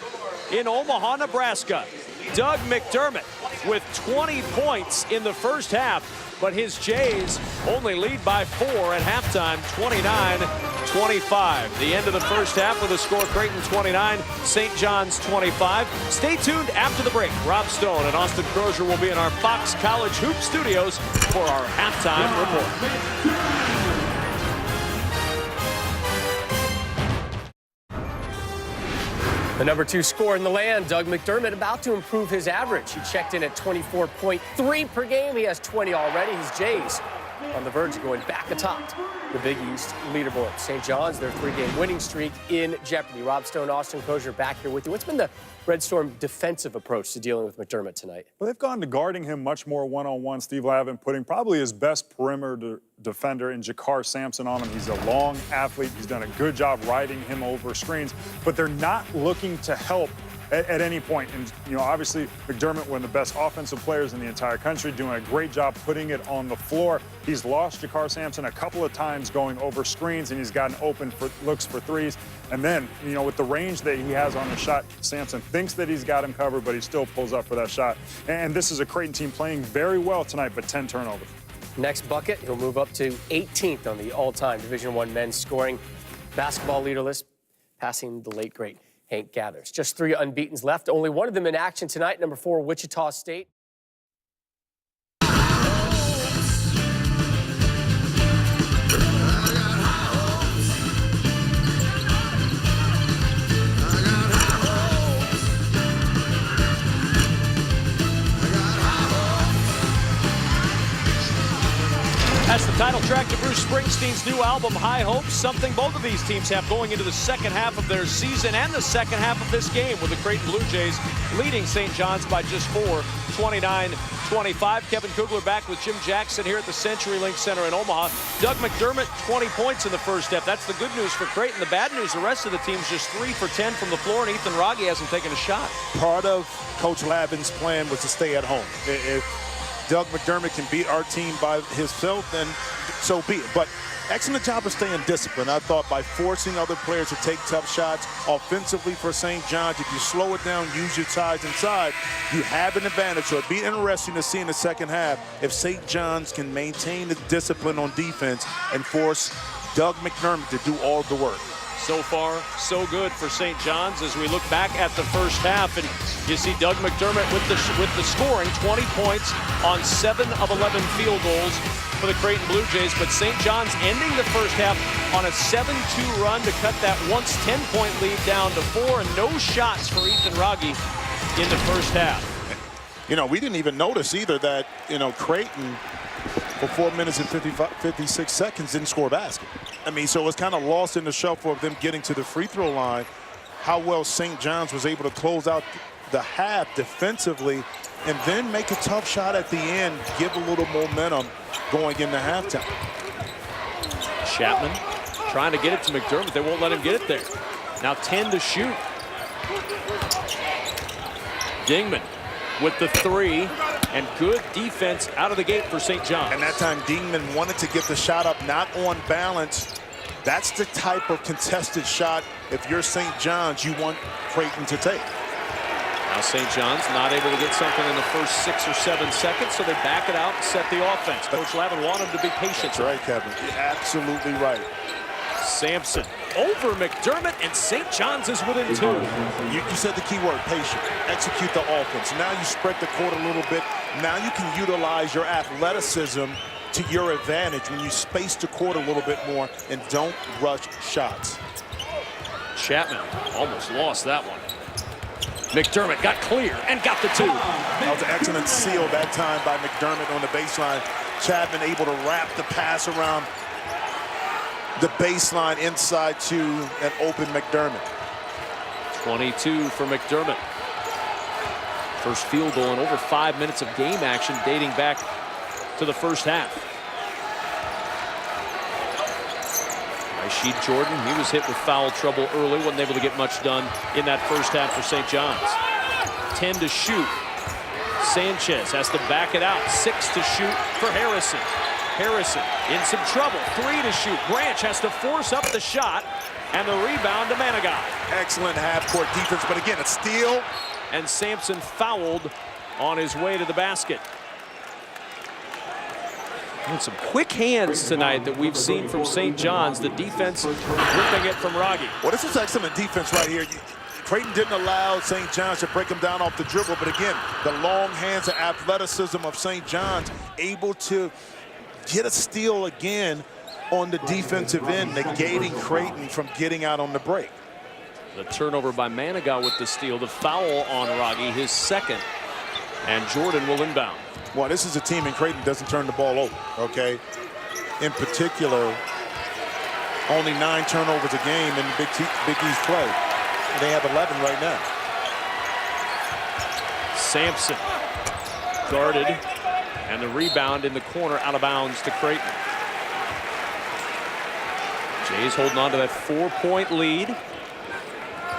S1: in Omaha, Nebraska. Doug McDermott with 20 points in the first half, but his Jays only lead by 4 at halftime, 29-25. The end of the first half with a score: Creighton 29, St. John's 25. Stay tuned after the break. Rob Stone and Austin Crozier will be in our Fox College Hoop Studios for our halftime report.
S3: The number 2 scorer in the land, Doug McDermott, about to improve his average. He checked in at 24.3 per game. He has 20 already. His Jays on the verge of going back atop the Big East leaderboard. St. John's, their 3-game winning streak in jeopardy. Rob Stone, Austin Crozier back here with you. What's been the Red Storm defensive approach to dealing with McDermott tonight?
S4: Well, they've gone to guarding him much more one-on-one. Steve Lavin putting probably his best perimeter defender in Jakar Sampson on him. He's a long athlete. He's done a good job riding him over screens, but they're not looking to help at any point. And, you know, obviously, McDermott, one of the best offensive players in the entire country, doing a great job putting it on the floor. He's lost Jakar Sampson a couple of times going over screens, and he's gotten open for looks for threes. And then, you know, with the range that he has on the shot, Sampson thinks that he's got him covered, but he still pulls up for that shot. And this is a Creighton team playing very well tonight, but 10 turnovers.
S3: Next bucket, he'll move up to 18th on the all-time Division I men's scoring basketball leader list, passing the late, great Hank Gathers. Just 3 unbeatens left, only one of them in action tonight, number 4, Wichita State.
S1: That's the title track to Bruce Springsteen's new album, High Hopes, something both of these teams have going into the second half of their season and the second half of this game, with the Creighton Bluejays leading St. John's by just 4, 29-25. Kevin Kugler back with Jim Jackson here at the CenturyLink Center in Omaha. Doug McDermott, 20 points in the first half. That's the good news for Creighton. The bad news, the rest of the team's just 3 for 10 from the floor, and Ethan Rogge hasn't taken a shot.
S2: Part of Coach Lavin's plan was to stay at home. If Doug McDermott can beat our team by himself, then so be it. But excellent job of staying disciplined. I thought by forcing other players to take tough shots offensively for St. John's, if you slow it down, use your size inside, you have an advantage. So it'd be interesting to see in the second half if St. John's can maintain the discipline on defense and force Doug McDermott to do all the work.
S1: So far, so good for St. John's as we look back at the first half, and you see Doug McDermott with the scoring, 20 points on 7 of 11 field goals for the Creighton Bluejays, but St. John's ending the first half on a 7-2 run to cut that once 10-point lead down to 4, and no shots for Ethan Rogge in the first half.
S2: You know, we didn't even notice either that, you know, Creighton for 4 minutes and 56 seconds didn't score a basket. I mean, so it was kind of lost in the shuffle of them getting to the free throw line, how well St. John's was able to close out the half defensively and then make a tough shot at the end, give a little momentum going into halftime.
S1: Chapman trying to get it to McDermott. They won't let him get it there. Now 10 to shoot. Dingman with the 3, and good defense out of the gate for St. John's.
S2: And that time Dingman wanted to get the shot up, not on balance. That's the type of contested shot, if you're St. John's, you want Creighton to take.
S1: Now St. John's not able to get something in the first 6 or 7 seconds, so they back it out and set the offense. Coach Lavin wanted him to be patient.
S2: That's right, Kevin. You're absolutely right.
S1: Sampson over McDermott, and St. John's is within 2.
S2: You said the key word, patient. Execute the offense. Now you spread the court a little bit. Now you can utilize your athleticism to your advantage when you space the court a little bit more and don't rush shots.
S1: Chapman almost lost that one. McDermott got clear and got the 2.
S2: That was an excellent seal that time by McDermott on the baseline. Chapman able to wrap the pass around the baseline inside to an open McDermott.
S1: 22 for McDermott. First field goal in over 5 minutes of game action dating back to the first half. Rashid Jordan, he was hit with foul trouble early, wasn't able to get much done in that first half for St. John's. 10 to shoot. Sanchez has to back it out. 6 to shoot for Harrison. Harrison in some trouble. 3 to shoot. Branch has to force up the shot, and the rebound to Manigat.
S2: Excellent half-court defense, but again, a steal.
S1: And Sampson fouled on his way to the basket. And some quick hands tonight that we've seen from St. John's. The defense ripping it from Rogge.
S2: Well, this is excellent defense right here. Creighton didn't allow St. John's to break him down off the dribble, but again, the long hands and athleticism of St. John's able to get a steal again on the defensive end, negating Creighton from getting out on the break.
S1: The turnover by Manigault with the steal. The foul on Raggi, his second. And Jordan will inbound.
S2: Well, this is a team in Creighton doesn't turn the ball over, okay? In particular, only 9 turnovers a game in the Big East play. And they have 11 right now.
S1: Sampson guarded, and the rebound in the corner out of bounds to Creighton. Jays holding on to that 4-point lead.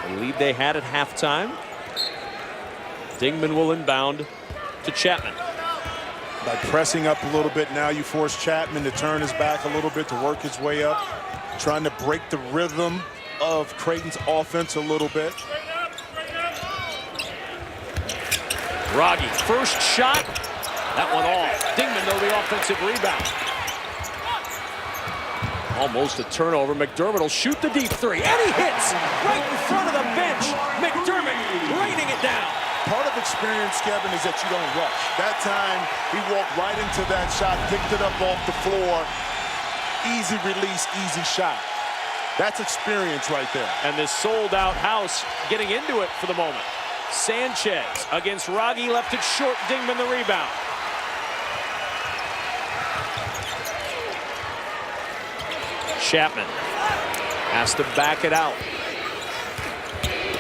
S1: The lead they had at halftime. Dingman will inbound to Chapman.
S2: By pressing up a little bit, now you force Chapman to turn his back a little bit to work his way up, trying to break the rhythm of Creighton's offense a little bit.
S1: Raggi, first shot. That one off. Dingman, though, the offensive rebound. Almost a turnover. McDermott will shoot the deep three, and he hits right in front of the bench. McDermott raining it down.
S2: Part of experience, Kevin, is that you don't rush. That time, he walked right into that shot, picked it up off the floor. Easy release, easy shot. That's experience right there.
S1: And this sold-out house getting into it for the moment. Sanchez against Raggi, left it short. Dingman the rebound. Chapman has to back it out.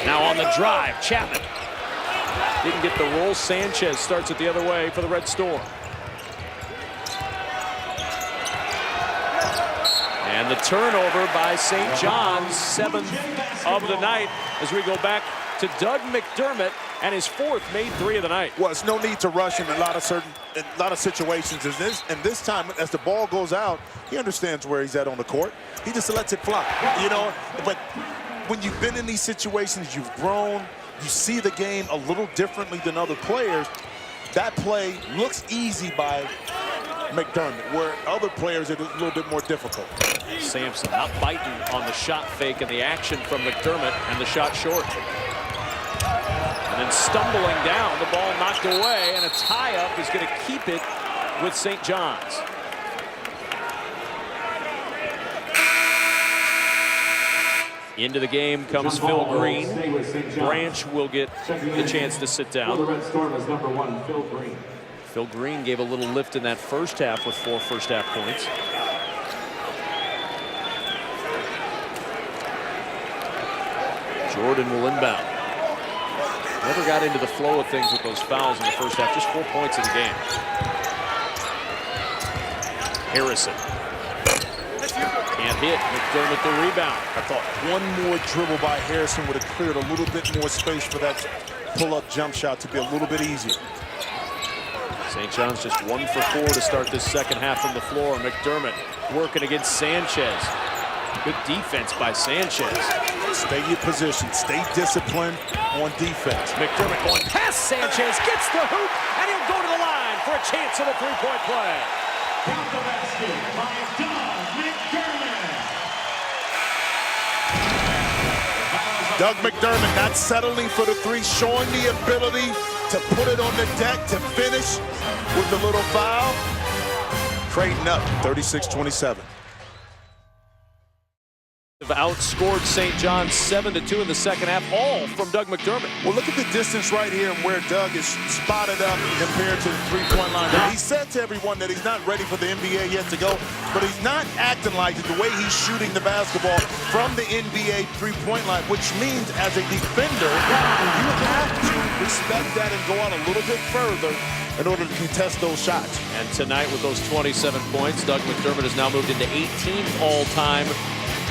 S1: Now on the drive, Chapman didn't get the roll. Sanchez starts it the other way for the Red Storm. And the turnover by St. John's, 7th of the night, as we go back to Doug McDermott and his 4th made 3 of the night.
S2: Well, it's no need to rush in a lot of situations. And this time, as the ball goes out, he understands where he's at on the court. He just lets it fly, you know. But when you've been in these situations, you've grown, you see the game a little differently than other players. That play looks easy by McDermott, where other players it is a little bit more difficult.
S1: Sampson not biting on the shot fake and the action from McDermott, and the shot short. And then stumbling down, the ball knocked away, and a tie-up is going to keep it with St. John's. Into the game comes Phil Green. Branch will get the chance to sit down. Phil Green gave a little lift in that first half with 4 first-half points. Jordan will inbound. Never got into the flow of things with those fouls in the first half. Just 4 points in the game. Harrison. Can't hit. McDermott the rebound.
S2: I thought one more dribble by Harrison would have cleared a little bit more space for that pull-up jump shot to be a little bit easier.
S1: St. John's just 1 for 4 to start this second half from the floor. McDermott working against Sanchez. Good defense by Sanchez.
S2: Stay in your position. Stay disciplined on defense.
S1: McDermott going past Sanchez, gets the hoop, and he'll go to the line for a chance at a 3-point play.
S5: Count the basket by Doug McDermott.
S2: Doug McDermott not settling for the 3, showing the ability to put it on the deck to finish with the little foul. Creighton up 36-27.
S1: Outscored St. John's 7-2 in the second half, all from Doug McDermott.
S2: Well, look at the distance right here and where Doug is spotted up compared to the 3-point line. He said to everyone that he's not ready for the NBA yet to go, but he's not acting like it the way he's shooting the basketball from the NBA 3-point line, which means as a defender, you have to respect that and go out a little bit further in order to contest those shots.
S1: And tonight with those 27 points, Doug McDermott has now moved into 18th all-time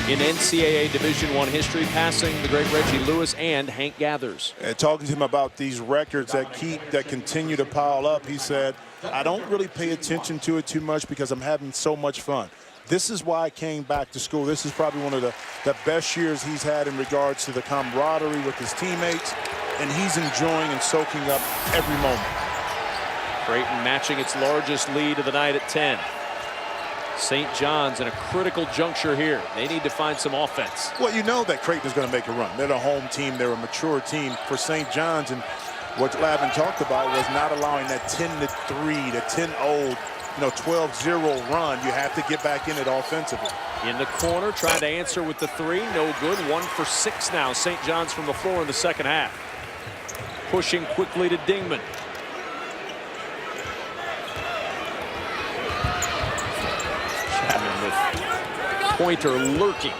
S1: in NCAA Division I history, passing the great Reggie Lewis and Hank Gathers.
S2: And talking to him about these records that continue to pile up, he said, I don't really pay attention to it too much because I'm having so much fun. This is why I came back to school. This is probably one of the best years he's had in regards to the camaraderie with his teammates, and he's enjoying and soaking up every moment.
S1: Creighton matching its largest lead of the night at 10. St. John's in a critical juncture here. They need to find some offense.
S2: Well, you know that Creighton is going to make a run. They're the home team. They're a mature team for St. John's. And What Lavin talked about was not allowing that 10-3, the 10-0, 12-0 run. You have to get back in it offensively.
S1: In the corner, trying to answer with the three. No good. 1 for 6 now. St. John's from the floor in the second half. Pushing quickly to Dingman. Chapman with Pointer lurking.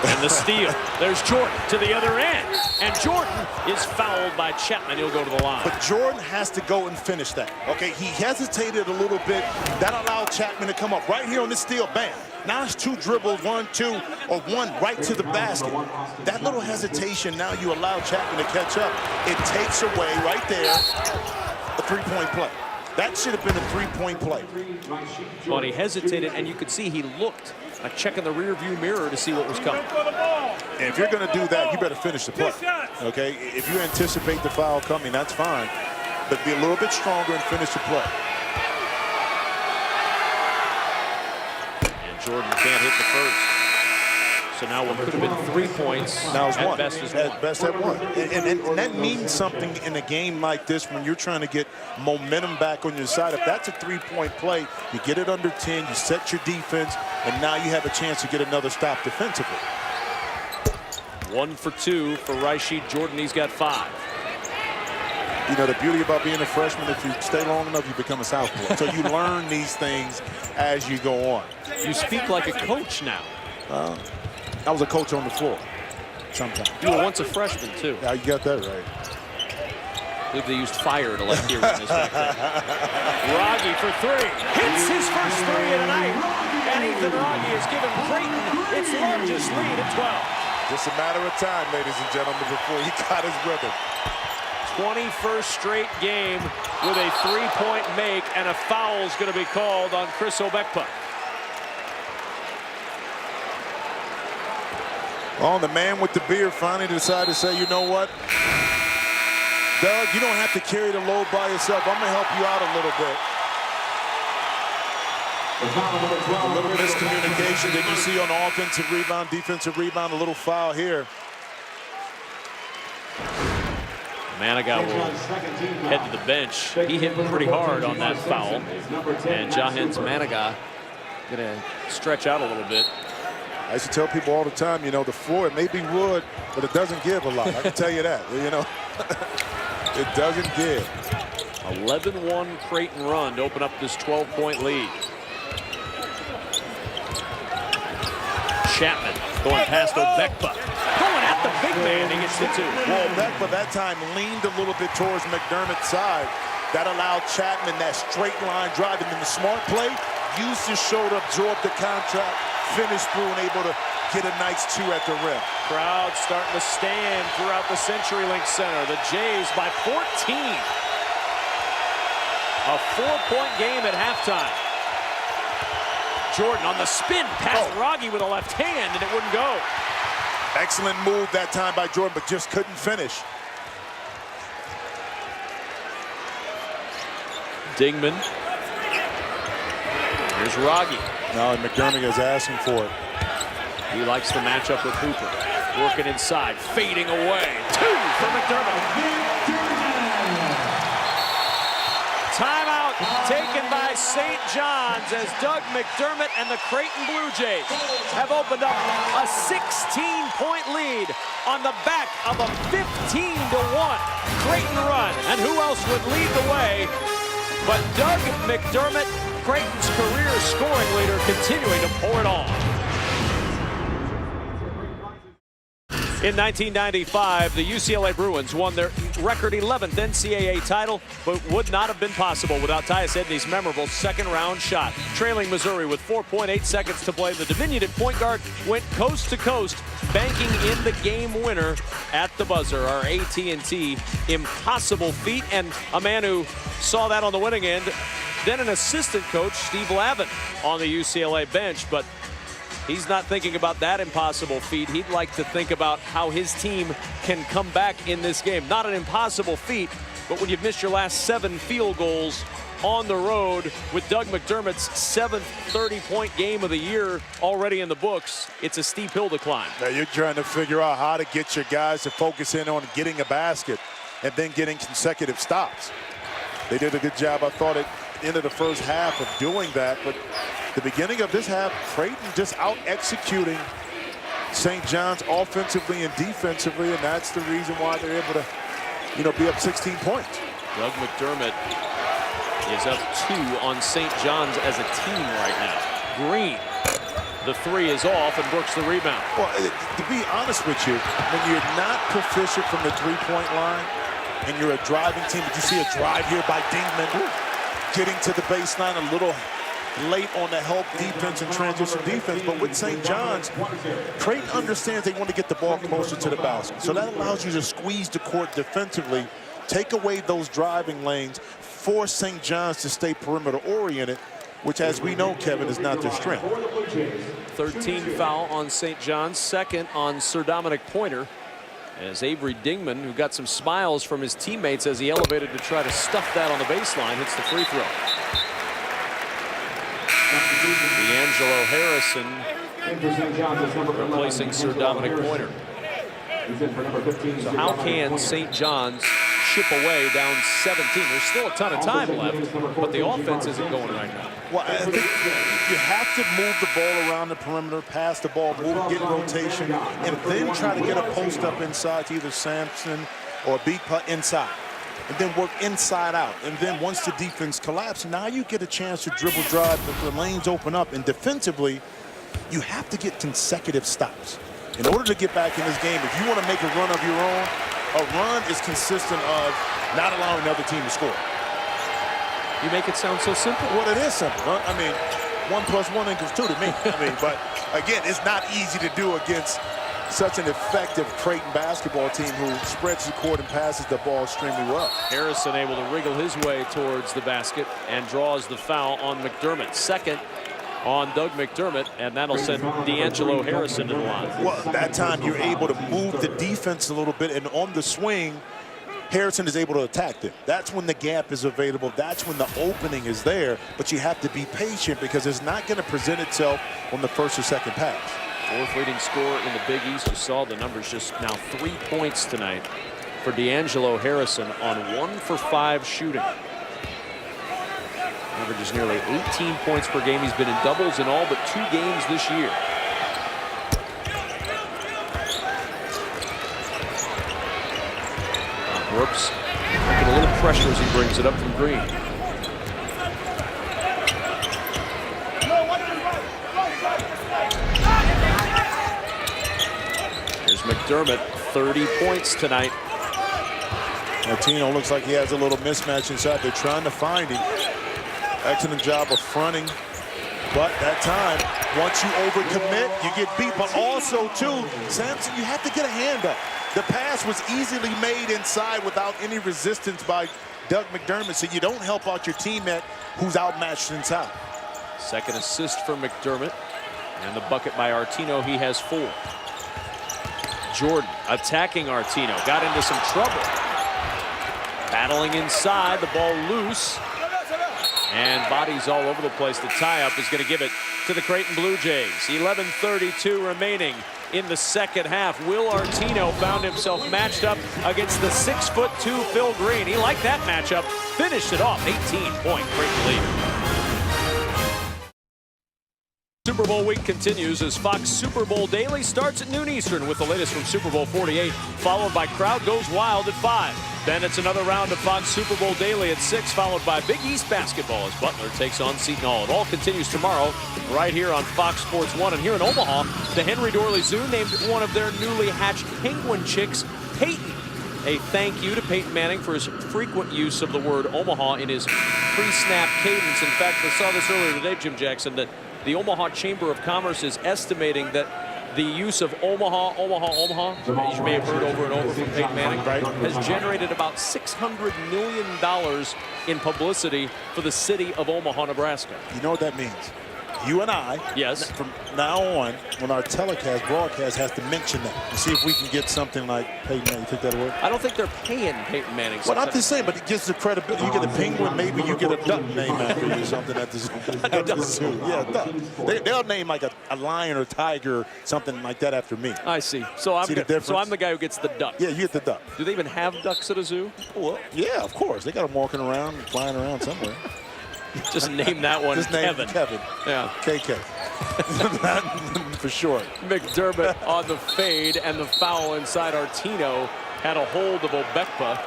S1: And the steal. There's Jordan to the other end. And Jordan is fouled by Chapman. He'll go to the line.
S2: But Jordan has to go and finish that. Okay, he hesitated a little bit. That allowed Chapman to come up right here on this steal. Bam. Now it's 2 dribbles, 1, 2, or 1 right to the basket. That little hesitation, now you allow Chapman to catch up. It takes away right there a 3-point play. That should have been a 3-point play.
S1: But he hesitated, and you could see he looked, like checking the rear view mirror to see what was coming.
S2: And if you're going to do that, you better finish the play. Okay, if you anticipate the foul coming, that's fine. But be a little bit stronger and finish the play.
S1: And Jordan can't hit the first. So now what could have been 3 points,
S2: now it's
S1: at
S2: 1.
S1: best is 1.
S2: At best at 1. And that means something in a game like this when you're trying to get momentum back on your side. If that's a 3-point play, you get it under 10, you set your defense, and now you have a chance to get another stop defensively.
S1: 1 for 2 for Rashid Jordan. He's got 5.
S2: The beauty about being a freshman, if you stay long enough, you become a southpaw. So you learn these things as you go on.
S1: You speak like a coach now.
S2: I was a coach on the floor sometimes.
S1: You were once a freshman, too.
S2: Yeah, you got that right.
S1: I believe they used fire to let hear this back then. Rogge for 3. Hits his first 3 of the night. And Ethan Rogge has given Creighton its largest lead at 12.
S2: Just a matter of time, ladies and gentlemen, before he got his rhythm.
S1: 21st straight game with a 3-point make, and a foul is going to be called on Chris Obekpa.
S2: Oh, the man with the beard finally decided to say, you know what, Doug, you don't have to carry the load by yourself. I'm going to help you out a little bit. A little miscommunication that you see on offensive rebound, defensive rebound, a little foul here.
S1: Manigat will head to the bench. He hit pretty hard on that foul. And Jahens Manigat going to stretch out a little bit.
S2: I used to tell people all the time, the floor, it may be wood, but it doesn't give a lot. I can tell you that, It doesn't give.
S1: 11-1 Creighton run to open up this 12-point lead. Chapman going past Obekpa. Going at the big man. He gets the 2.
S2: Well, Obekpa that time leaned a little bit towards McDermott's side. That allowed Chapman that straight line driving in the smart play. Used his shoulder, absorbed the contact, finished through and able to get a nice 2 at the rim.
S1: Crowd starting to stand throughout the CenturyLink Center. The Jays by 14. A 4-point game at halftime. Jordan on the spin past Rogge with a left hand, and it wouldn't go.
S2: Excellent move that time by Jordan, but just couldn't finish.
S1: Dingman. Here's Rogge.
S2: Now McDermott is asking for it.
S1: He likes the matchup with Hooper. Working inside, fading away. 2 for McDermott. Timeout taken by St. John's as Doug McDermott and the Creighton Bluejays have opened up a 16-point lead on the back of a 15-1 Creighton run. And who else would lead the way but Doug McDermott, Creighton's career scoring leader, continuing to pour it on. In 1995, the UCLA Bruins won their record 11th NCAA title, but would not have been possible without Tyus Edney's memorable second-round shot. Trailing Missouri with 4.8 seconds to play, the diminutive point guard went coast to coast, banking in the game winner at the buzzer. Our AT&T impossible feat, and a man who saw that on the winning end, then an assistant coach, Steve Lavin, on the UCLA bench, but He's not thinking about that impossible feat. He'd like to think about how his team can come back in this game. Not an impossible feat, but when you've missed your last 7 field goals on the road with Doug McDermott's 7th 30-point game of the year already in the books, it's a steep hill to climb.
S2: Now you're trying to figure out how to get your guys to focus in on getting a basket and then getting consecutive stops. They did a good job, I thought, at the end of the first half of doing that, but the beginning of this half, Creighton just out-executing St. John's offensively and defensively, and that's the reason why they're able to, be up 16 points.
S1: Doug McDermott is up 2 on St. John's as a team right now. Green, the 3 is off, and Brooks the rebound.
S2: Well, to be honest with you, when you're not proficient from the three-point line and you're a driving team, did you see a drive here by Dingman getting to the baseline a little late on the help defense and transition defense? But with St. John's, Creighton understands they want to get the ball closer to the basket. So that allows you to squeeze the court defensively, take away those driving lanes, force St. John's to stay perimeter oriented, which, as we know, Kevin, is not their strength.
S1: 13 foul on St. John's, 2nd on Sir Dominic Pointer, as Avery Dingman, who got some smiles from his teammates as he elevated to try to stuff that on the baseline, hits the free throw. D'Angelo Harrison replacing Sir Dominic Pointer. So how can St. John's chip away down 17? There's still a ton of time left, but the offense isn't going right now.
S2: Well, I think you have to move the ball around the perimeter, pass the ball, move, get rotation, and then try to get a post up inside to either Sampson or a beat putt inside, and then work inside out. And then once the defense collapses, now you get a chance to dribble drive, the lanes open up, and defensively, you have to get consecutive stops. In order to get back in this game, if you want to make a run of your own, a run is consistent of not allowing another team to score.
S1: You make it sound so simple.
S2: Well, it is simple. I mean, 1 + 1 = 2 to me. But again, it's not easy to do against such an effective Creighton basketball team who spreads the court and passes the ball extremely well.
S1: Harrison able to wriggle his way towards the basket and draws the foul on McDermott. 2nd on Doug McDermott, and that'll send D'Angelo Harrison to the line.
S2: Well, that time you're able to move the defense a little bit, and on the swing, Harrison is able to attack them. That's when the gap is available. That's when the opening is there, but you have to be patient because it's not going to present itself on the first or second pass.
S1: 4th leading scorer in the Big East. You saw the numbers, just now 3 points tonight for D'Angelo Harrison on 1 for 5 shooting. Averages nearly 18 points per game. He's been in doubles in all but 2 games this year. Brooks making a little pressure as he brings it up from Green. Here's McDermott, 30 points tonight.
S2: Martino looks like he has a little mismatch inside. They're trying to find him. Excellent job of fronting. But that time, once you overcommit, you get beat. But also, too, Sampson, you have to get a hand up. The pass was easily made inside without any resistance by Doug McDermott, so you don't help out your teammate who's outmatched inside.
S1: 2nd assist for McDermott. And the bucket by Artino, he has 4. Jordan attacking Artino. Got into some trouble. Battling inside, the ball loose. And bodies all over the place. The tie-up is going to give it to the Creighton Bluejays. 11:32 remaining in the 2nd half. Will Artino found himself matched up against the 6'2" Phil Green. He liked that matchup. Finished it off. 18-point Creighton lead. Super Bowl week continues as Fox Super Bowl Daily starts at noon Eastern with the latest from Super Bowl 48, followed by Crowd Goes Wild at 5. Then it's another round of Fox Super Bowl Daily at 6, followed by Big East basketball as Butler takes on Seton Hall. It all continues tomorrow right here on Fox Sports 1. And here in Omaha, the Henry Dorley Zoo named one of their newly hatched penguin chicks Peyton. A thank you to Peyton Manning for his frequent use of the word Omaha in his pre-snap cadence. In fact, I saw this earlier today, Jim Jackson, that the Omaha Chamber of Commerce is estimating that the use of Omaha, as you may have heard over and over from Peyton Manning, has generated about $600 million in publicity for the city of Omaha, Nebraska.
S2: You know what that means? you and I,
S1: Yes.
S2: from now on, when our broadcast has to mention that and see if we can get something like Peyton Manning. You think that'll work?
S1: I don't think they're paying Peyton Manning.
S2: Well, I'm just saying, but it gives the credibility. You get a penguin, maybe you get a duck name after you or something at the zoo. Yeah, a duck. They'll name like a lion or tiger, something like that after me.
S1: I see. So I'm
S2: See the difference?
S1: so I'm the guy who gets the duck.
S2: Yeah, you get the duck.
S1: Do they even have ducks at a zoo?
S2: Well, yeah, of course. They got them walking around, flying around somewhere.
S1: Just name that one
S2: Just name
S1: Kevin.
S2: Kevin.
S1: Yeah.
S2: KK. For sure.
S1: McDermott on the fade, and the foul inside Artino had a hold of Obekpa,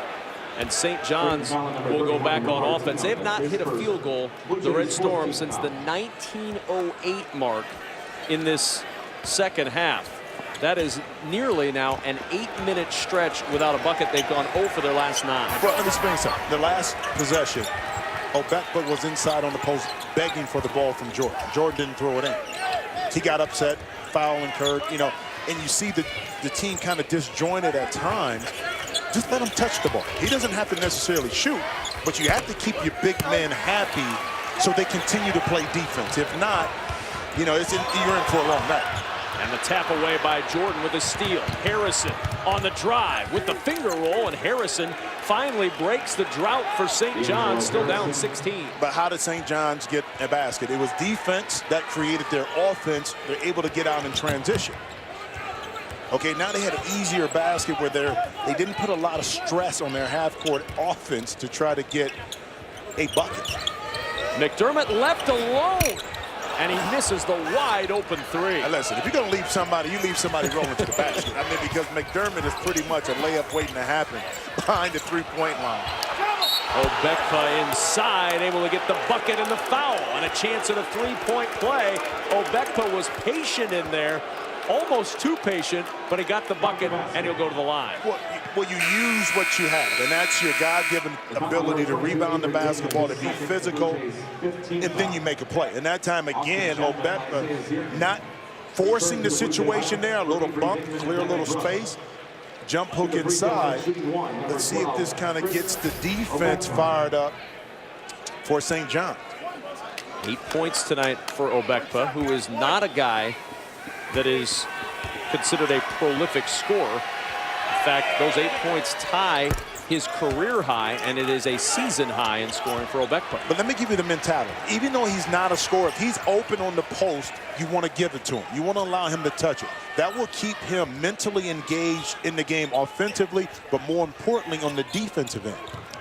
S1: and St. John's will go back on offense. They have not hit a field goal, the Red Storm, since the 1908 mark in this second half. That is nearly now an 8-minute stretch without a bucket. They've gone 0 for their last 9.
S2: Well, let me explain something. The last possession, Obekpa was inside on the post begging for the ball from Jordan. Jordan didn't throw it in. He got upset, foul incurred, and you see the team kind of disjointed at times. Just let him touch the ball. He doesn't have to necessarily shoot, but you have to keep your big men happy so they continue to play defense. If not, you're in for a long night.
S1: And the tap away by Jordan with a steal. Harrison on the drive with the finger roll, and Harrison finally breaks the drought for St. John's, still down 16.
S2: But how did St. John's get a basket? It was defense that created their offense. They're able to get out in transition. Okay, now they had an easier basket where they didn't put a lot of stress on their half-court offense to try to get a bucket.
S1: McDermott left alone, and he misses the wide-open 3.
S2: Now listen, if you're going to leave somebody, you leave somebody rolling to the basket. I mean, because McDermott is pretty much a layup waiting to happen behind the three-point line.
S1: Obekpa inside, able to get the bucket and the foul, and a chance at a three-point play. Obekpa was patient in there, almost too patient, but he got the bucket, and he'll go to the line.
S2: Well, you use what you have, and that's your God-given ability to rebound the basketball, to be physical, and then you make a play. And that time, again, Obekpa not forcing the situation there, a little bump, clear a little space, jump hook inside. Let's see if this kind of gets the defense fired up for St. John.
S1: 8 points tonight for Obekpa, who is not a guy that is considered a prolific scorer. In fact, those 8 points tie his career high, and it is a season high in scoring for Obekpa.
S2: But let me give you the mentality. Even though he's not a scorer, if he's open on the post, you want to give it to him. You want to allow him to touch it. That will keep him mentally engaged in the game offensively, but more importantly on the defensive end.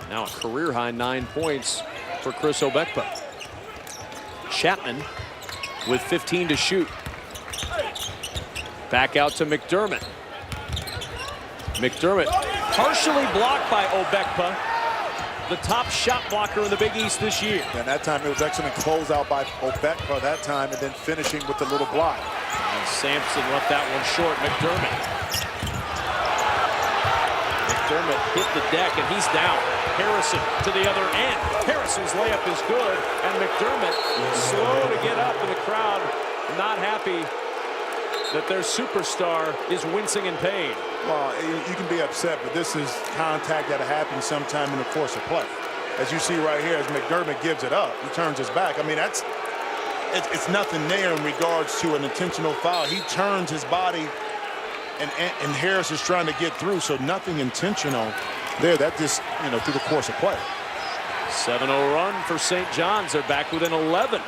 S1: Now a career high 9 points for Chris Obekpa. Chapman with 15 to shoot. Back out to McDermott. McDermott partially blocked by Obekpa, the top shot blocker in the Big East this year.
S2: And that time it was excellent closeout by Obekpa that time, and then finishing with the little block.
S1: And Sampson left that one short. McDermott hit the deck, and he's down. Harrison to the other end. Harrison's layup is good, and McDermott slow to get up, and the crowd not happy that their superstar is wincing in pain.
S2: Well, you can be upset, but this is contact that happens sometime in the course of play. As you see right here, as McDermott gives it up, he turns his back. I mean, it's nothing there in regards to an intentional foul. He turns his body, and Harris is trying to get through, so nothing intentional there. That just, through the course of play.
S1: 7-0 run for St. John's. They're back within 11.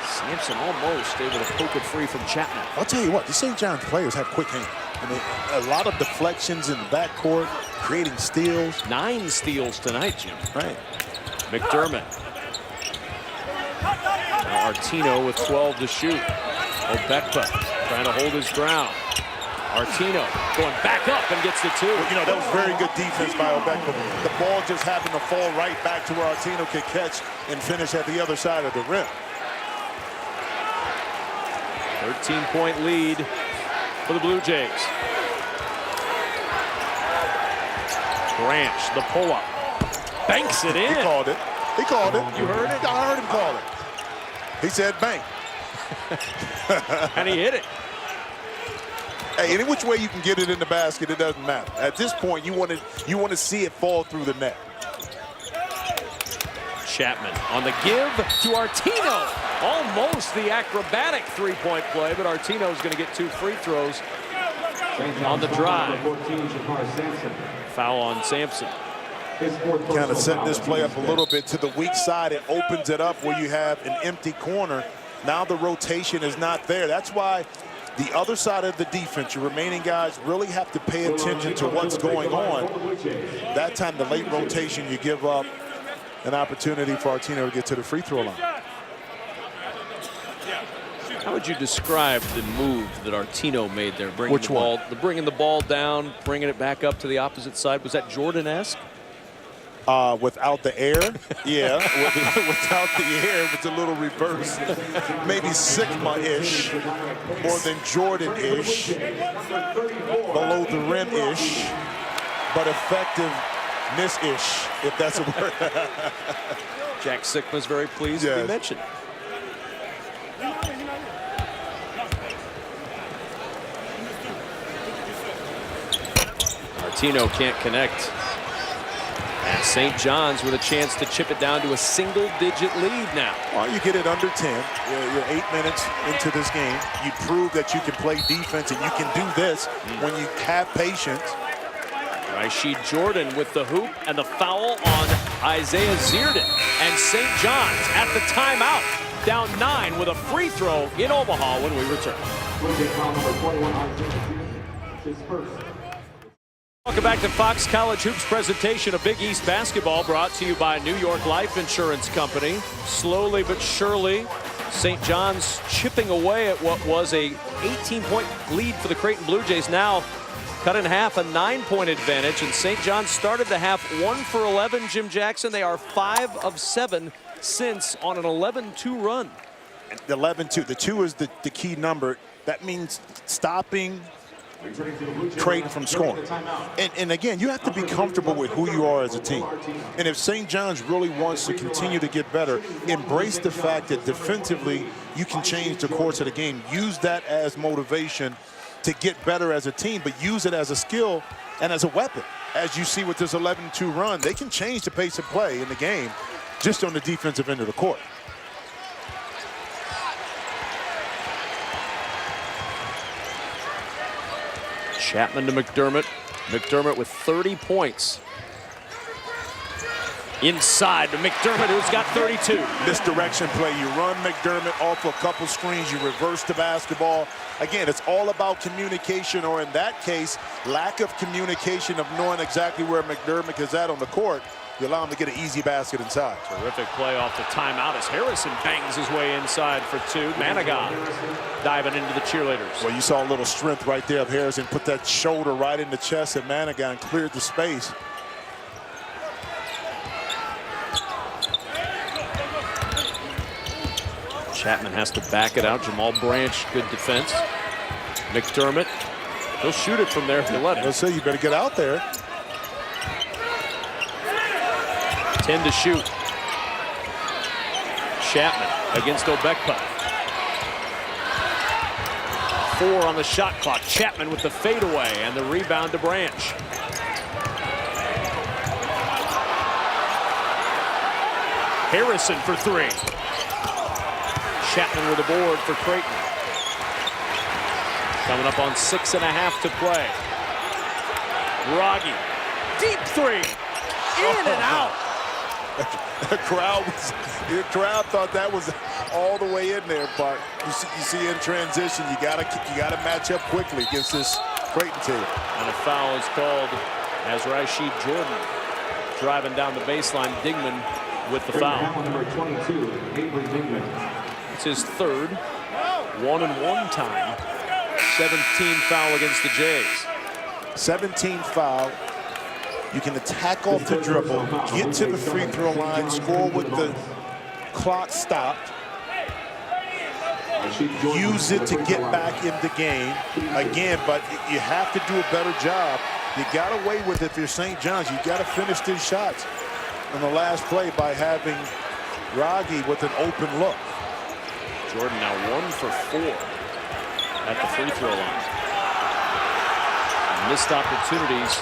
S1: Sampson almost able to poke it free from Chapman.
S2: I'll tell you what, the St. John's players have quick hands. I mean, a lot of deflections in the backcourt, creating steals.
S1: 9 steals tonight, Jim.
S2: Right.
S1: McDermott. Now Artino with 12 to shoot. Obekpa trying to hold his ground. Artino going back up and gets the 2.
S2: Well, that was very good defense by Obekpa. The ball just happened to fall right back to where Artino could catch and finish at the other side of the rim.
S1: 13-point lead for the Blue Jays. Branch, the pull-up. Banks it in.
S2: He called it. He called it.
S1: You heard it?
S2: I heard him call it. He said bank.
S1: And he hit it.
S2: Hey, any which way you can get it in the basket, it doesn't matter. At this point, you want to see it fall through the net.
S1: Chapman on the give to Artino. Almost the acrobatic three-point play, but Artino's going to get 2 free throws on the drive. Foul on Sampson.
S2: Kind of setting this play up a little bit to the weak side. It opens it up where you have an empty corner. Now the rotation is not there. That's why the other side of the defense, your remaining guys, really have to pay attention to what's going on. That time, the late rotation, you give up an opportunity for Artino to get to the free throw line.
S1: How would you describe the move that Artino made there? Bringing
S2: Which one?
S1: Bringing the ball down, bringing it back up to the opposite side. Was that Jordan-esque?
S2: Without the air, yeah. Without the air, it was a little reverse. Maybe Sigma-ish, more than Jordan-ish, below the rim-ish, but effectiveness-ish, if that's a word.
S1: Jack Sigma's very pleased to be mentioned. Artino can't connect. And St. John's with a chance to chip it down to a single-digit lead now.
S2: Well, you get it under 10. You're 8 minutes into this game. You prove that you can play defense and you can do this when you have patience.
S1: Rashid Jordan with the hoop and the foul on Isaiah Zierden. And St. John's at the timeout, down 9 with a free throw in Omaha when we return. Welcome back to Fox College Hoops presentation of Big East basketball, brought to you by New York Life Insurance Company. Slowly but surely, St. John's chipping away at what was a 18-point lead for the Creighton Bluejays. Now cut in half, a 9-point advantage, and St. John's started the half 1 for 11. Jim Jackson, they are 5 of 7 since on an 11-2 run.
S2: 11-2. The 2 is the key number. That means stopping Creighton from scoring. And again, you have to be comfortable with who you are as a team. And if St. John's really wants to continue to get better, embrace the fact that defensively you can change the course of the game. Use that as motivation to get better as a team, but use it as a skill and as a weapon. As you see with this 11-2 run, they can change the pace of play in the game just on the defensive end of the court.
S1: Chapman to McDermott. McDermott with 30 points. Inside to McDermott, who's got 32.
S2: Misdirection play. You run McDermott off a couple screens. You reverse the basketball. Again, it's all about communication, or in that case, lack of communication of knowing exactly where McDermott is at on the court. You allow him to get an easy basket inside.
S1: Terrific play off the timeout as Harrison bangs his way inside for 2. Manigat diving into the cheerleaders.
S2: Well, you saw a little strength right there of Harrison. Put that shoulder right in the chest of Manigat and cleared the space.
S1: Chapman has to back it out. Jamal Branch, good defense. McDermott, he'll shoot it from there if you let him.
S2: Let's say you better get out there.
S1: 10 to shoot. Chapman against Obekpa. 4 on the shot clock. Chapman with the fadeaway and the rebound to Branch. Harrison for 3. Chapman with a board for Creighton. Coming up on 6.5 to play. Rogge, deep 3, in and out.
S2: The crowd thought that was all the way in there, but you see in transition, you gotta match up quickly against this Creighton team.
S1: And a foul is called as Rashid Jordan driving down the baseline. Dingman with the foul.
S5: Number 22, Avery Dingman.
S1: It's his 3rd 1-and-1 time. 17 foul against the Jays.
S2: 17 foul. You can attack off the dribble, get to the free throw line, score with the clock stopped, use it to get back in the game again, but you have to do a better job. You got away with it if you're St. John's. You got to finish these shots on the last play by having Rogge with an open look.
S1: Jordan now 1 for 4 at the free throw line. Missed opportunities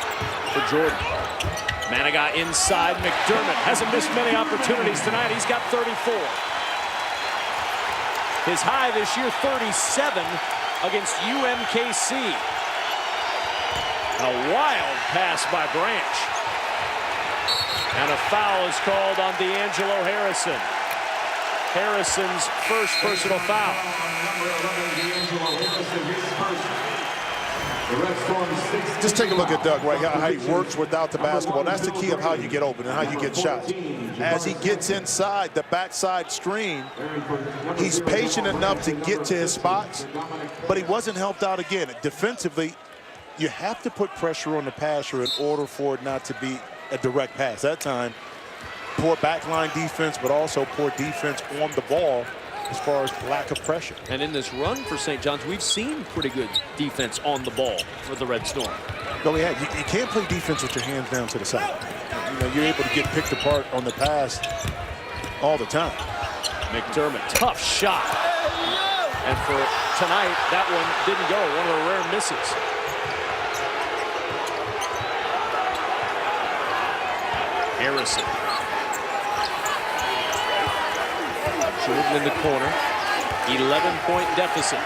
S1: for Jordan. Manigat inside. McDermott hasn't missed many opportunities tonight. He's got 34. His high this year, 37 against UMKC. A wild pass by Branch. And a foul is called on D'Angelo Harrison. Harrison's first personal foul.
S2: Just take a look at Doug, right? How he works without the basketball. That's the key of how you get open and how you get shots. As he gets inside the backside screen, he's patient enough to get to his spots, but he wasn't helped out again. Defensively, you have to put pressure on the passer in order for it not to be a direct pass. That time, poor backline defense, but also poor defense on the ball as far as lack of pressure.
S1: And in this run for St. John's, we've seen pretty good defense on the ball for the Red Storm.
S2: No, yeah, you can't play defense with your hands down to the side. You know, you're able to get picked apart on the pass all the time.
S1: McDermott, tough shot. And for tonight, that one didn't go. One of the rare misses. Harrison. Jordan in the corner. 11-point deficit.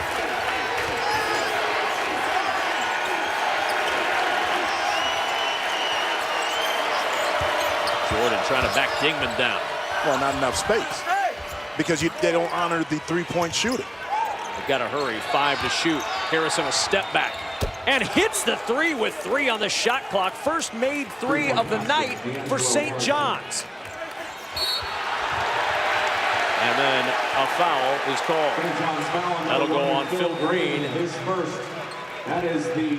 S1: Jordan trying to back Dingman down.
S2: Well, not enough space because they don't honor the three-point shooting.
S1: They've got to hurry. 5 to shoot. Harrison a step back and hits the 3 with 3 on the shot clock. First made 3 of the night for St. John's. And then a foul is called. That'll go on Phil Green.
S5: His first. That is the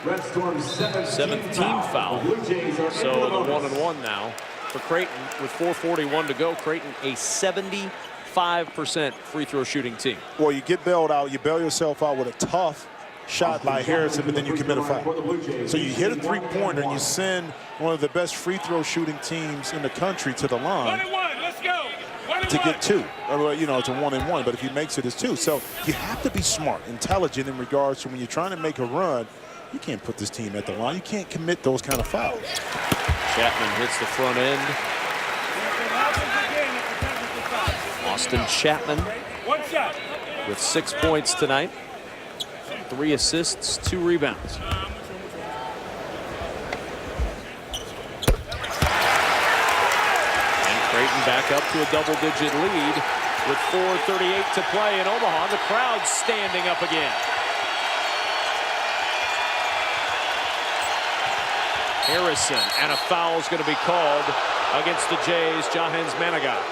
S5: Red Storm's 17th foul.
S1: So the 1-and-1 now for Creighton with 4:41 to go. Creighton a 75% free throw shooting team.
S2: Well, you get bailed out. You bail yourself out with a tough shot by Harrison, but then you commit a foul. So you hit a three-pointer and you send one of the best free throw shooting teams in the country to the line.
S6: Let's go.
S2: To get 2. Or, you know, it's a 1-and-1, but if he makes it, it's 2. So you have to be smart, intelligent in regards to when you're trying to make a run, you can't put this team at the line. You can't commit those kind of fouls.
S1: Chapman hits the front end. Austin Chapman with 6 points tonight. 3 assists, 2 rebounds. Creighton back up to a double-digit lead with 4:38 to play in Omaha. The crowd standing up again. Harrison, and a foul is going to be called against the Jays. Jahens Manigat.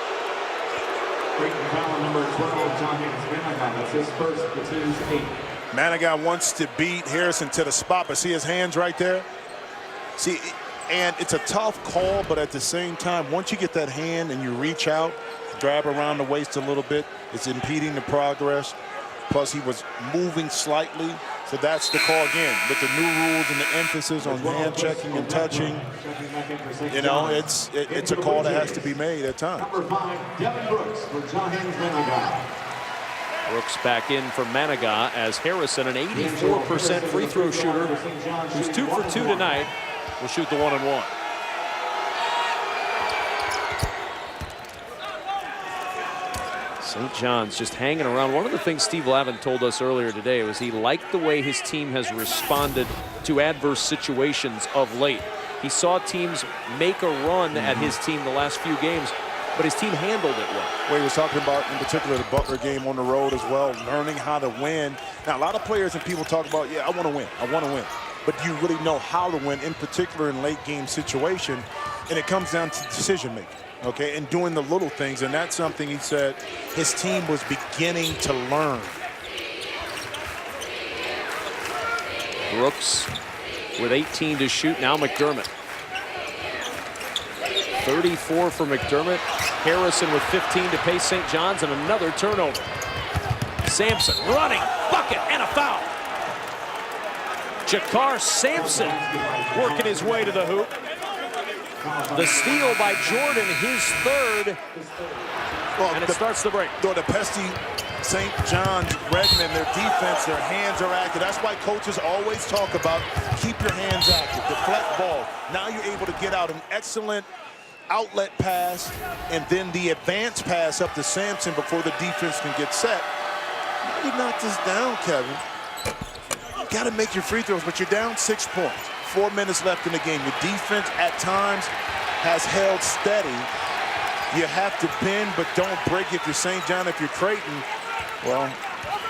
S5: Creighton foul number 12, Jahens Manigat. That's his first, the team's 8.
S2: Manigat wants to beat Harrison to the spot, but see his hands right there? See, and it's a tough call, but at the same time, once you get that hand and you reach out, grab around the waist a little bit, it's impeding the progress. Plus, he was moving slightly, so that's the call again. With the new rules and the emphasis on hand checking and touching, you know, it's a call that has to be made at times.
S5: Number 5, Devin Brooks for Jahens Manigat.
S1: Brooks back in for Manigat as Harrison, an 84% free throw shooter, who's 2 for 2 tonight, will shoot the 1-and-1. St. John's just hanging around. One of the things Steve Lavin told us earlier today was he liked the way his team has responded to adverse situations of late. He saw teams make a run at his team the last few games, but his team handled it well.
S2: Well, he was talking about, in particular, the Butler game on the road as well, learning how to win. Now, a lot of players and people talk about, yeah, I want to win. I want to win. But you really know how to win, in particular in late game situation, and it comes down to decision making, okay, and doing the little things, and that's something he said his team was beginning to learn.
S1: Brooks with 18 to shoot. Now McDermott. 34 for McDermott. Harrison with 15 to pace St. John's, and another turnover. Sampson running, bucket, and a foul. Jakar Sampson working his way to the hoop. The steal by Jordan, his third, and it starts the break.
S2: The pesky St. John's Redmond, their defense, their hands are active. That's why coaches always talk about keep your hands active, deflect ball. Now you're able to get out an excellent outlet pass and then the advance pass up to Sampson before the defense can get set. You knock this down, Kevin. You got to make your free throws, but you're down 6 points. 4 minutes left in the game. Your defense at times has held steady. You have to bend, but don't break if you're St. John. If you're Creighton, well,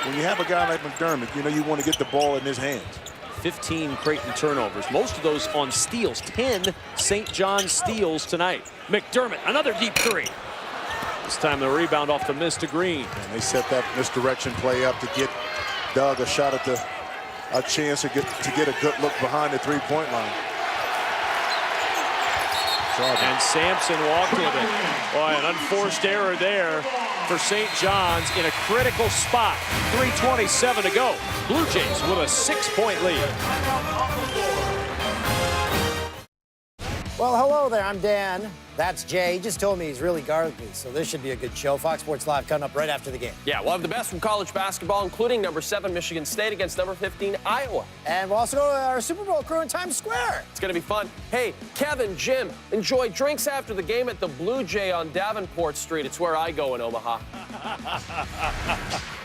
S2: when you have a guy like McDermott, you know you want to get the ball in his hands.
S1: 15 Creighton turnovers, most of those on steals. 10 St. John steals tonight. McDermott, another deep three. This time the rebound off the miss to Green.
S2: And they set that misdirection play up to get Doug a shot at a chance to get a good look behind the three-point line.
S1: And Sampson walked with it. Boy, an unforced error there for St. John's in a critical spot. 3:27 to go. Blue Jays with a 6-point lead.
S6: Well, hello there. I'm Dan. That's Jay. He just told me he's really gargly, so this should be a good show. Fox Sports Live coming up right after the game.
S3: Yeah, we'll have the best from college basketball, including number 7 Michigan State against number 15 Iowa.
S6: And we'll also go to our Super Bowl crew in Times Square.
S3: It's going to be fun. Hey, Kevin, Jim, enjoy drinks after the game at the Bluejay on Davenport Street. It's where I go in Omaha.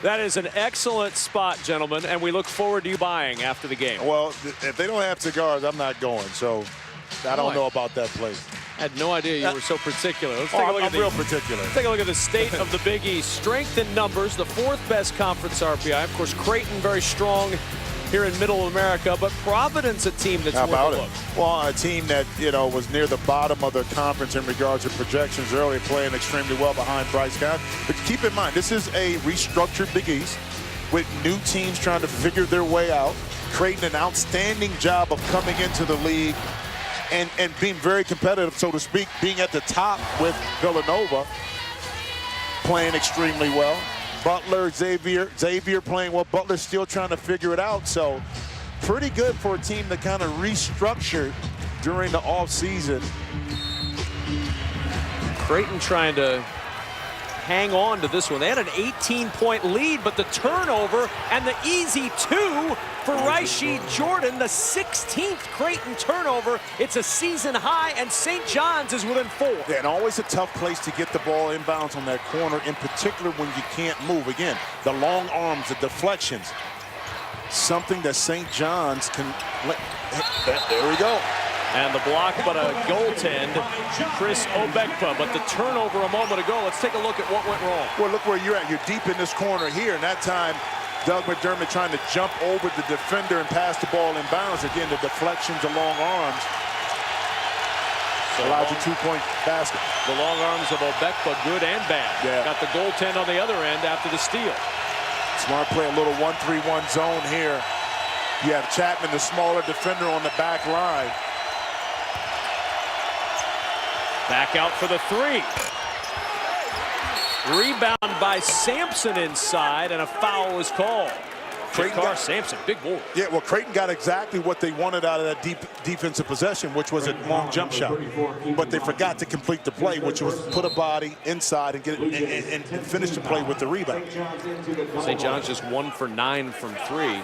S1: That is an excellent spot, gentlemen, and we look forward to you buying after the game.
S2: Well, if they don't have cigars, I'm not going. So I don't know about that place.
S1: I had no idea you were so particular. Let's take a look
S2: I'm real particular.
S1: Take a look at the state of the Big East. Strength in numbers, the 4th best conference RPI. Of course, Creighton very strong here in Middle America, but Providence a team that's
S2: How about
S1: worth a
S2: it?
S1: look.
S2: Well, a team that, was near the bottom of the conference in regards to projections early, playing extremely well behind Bryce County. But keep in mind, this is a restructured Big East with new teams trying to figure their way out. Creighton, an outstanding job of coming into the league and being very competitive, so to speak, being at the top with Villanova, playing extremely well. Butler, Xavier playing well. Butler's still trying to figure it out, so pretty good for a team that kind of restructured during the offseason.
S1: Creighton trying to hang on to this one. They had an 18-point lead, but the turnover and the easy 2 for Rashid Jordan, the 16th Creighton turnover. It's a season high, and St. John's is within 4.
S2: Yeah, and always a tough place to get the ball inbounds on that corner, in particular when you can't move. Again, the long arms, the deflections, something that St. John's can let. There we go.
S1: And the block, but a goaltend, Chris Obekpa. But the turnover a moment ago, let's take a look at what went wrong.
S2: Well, look where you're at. You're deep in this corner here, and that time, Doug McDermott trying to jump over the defender and pass the ball in bounds. Again, the deflections, the long arms. Allowed you 2-point basket.
S1: The long arms of Obekpa, good and bad.
S2: Yeah.
S1: Got the goaltend on the other end after the steal.
S2: Smart play, a little 1-3-1 zone here. You have Chapman, the smaller defender, on the back line.
S1: Back out for the 3. Rebound by Sampson inside, and a foul is called. Creighton Sampson, big boy.
S2: Yeah, well, Creighton got exactly what they wanted out of that deep defensive possession, which was a long jump shot. But they forgot to complete the play, which was put a body inside and get and finish the play with the rebound.
S1: St. John's just 1 for 9 from 3.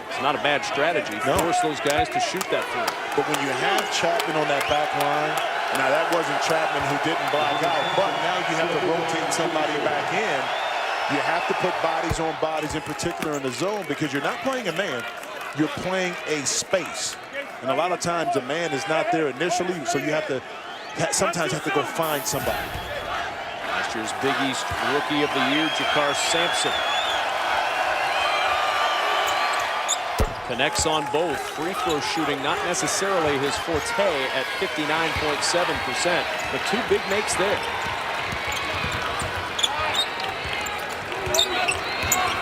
S1: It's not a bad strategy.
S2: No.
S1: Force those guys to shoot that 3.
S2: But when you have Chapman on that back line, now that wasn't Chapman who didn't block out, but now you have to rotate somebody back in. You have to put bodies on bodies, in particular in the zone, because you're not playing a man, you're playing a space. And a lot of times a man is not there initially, so you have to sometimes have to go find somebody.
S1: Last year's Big East Rookie of the Year, Jakar Sampson. Connects on both. Free throw shooting, not necessarily his forte at 59.7%, but 2 big makes there.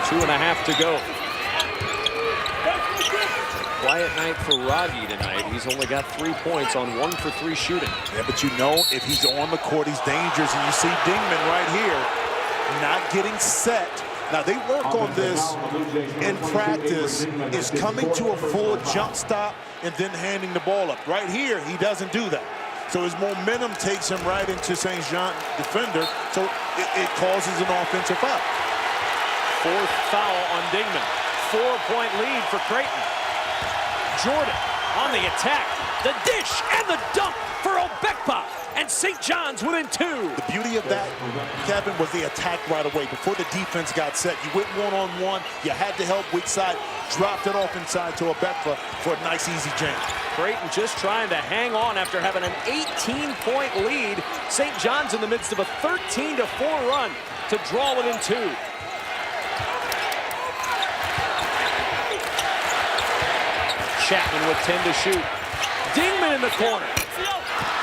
S1: 2.5 to go. Quiet night for Raggi tonight. He's only got 3 points on 1 for 3 shooting.
S2: Yeah, but you know, if he's on the court, he's dangerous. And you see Dingman right here not getting set. Now, they work on this in practice, is coming to a full jump stop and then handing the ball up. Right here, he doesn't do that. So his momentum takes him right into St. John defender, so it causes an offensive foul.
S1: 4th foul on Dingman. 4-point lead for Creighton. Jordan on the attack. The dish and the dunk for Obekpa. and St. John's within 2.
S2: The beauty of that, Kevin, was the attack right away. Before the defense got set, you went one-on-one. You had to help weak side, dropped it off inside to Obekwa for a nice, easy jam.
S1: Creighton just trying to hang on after having an 18-point lead. St. John's in the midst of a 13-4 run to draw within 2. Chapman with 10 to shoot. Dingman in the corner.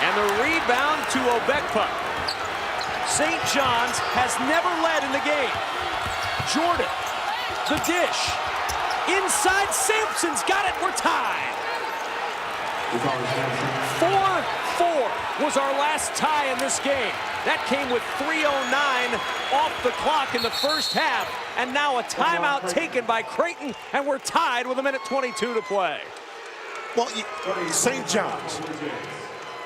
S1: And the rebound to Obekwa. St. John's has never led in the game. Jordan, the dish. Inside, Sampson's got it. We're tied. 4-4 was our last tie in this game. That came with 3:09 off the clock in the first half. And now a timeout taken by Creighton, and we're tied with 1:22 to play.
S2: Well, St. John's,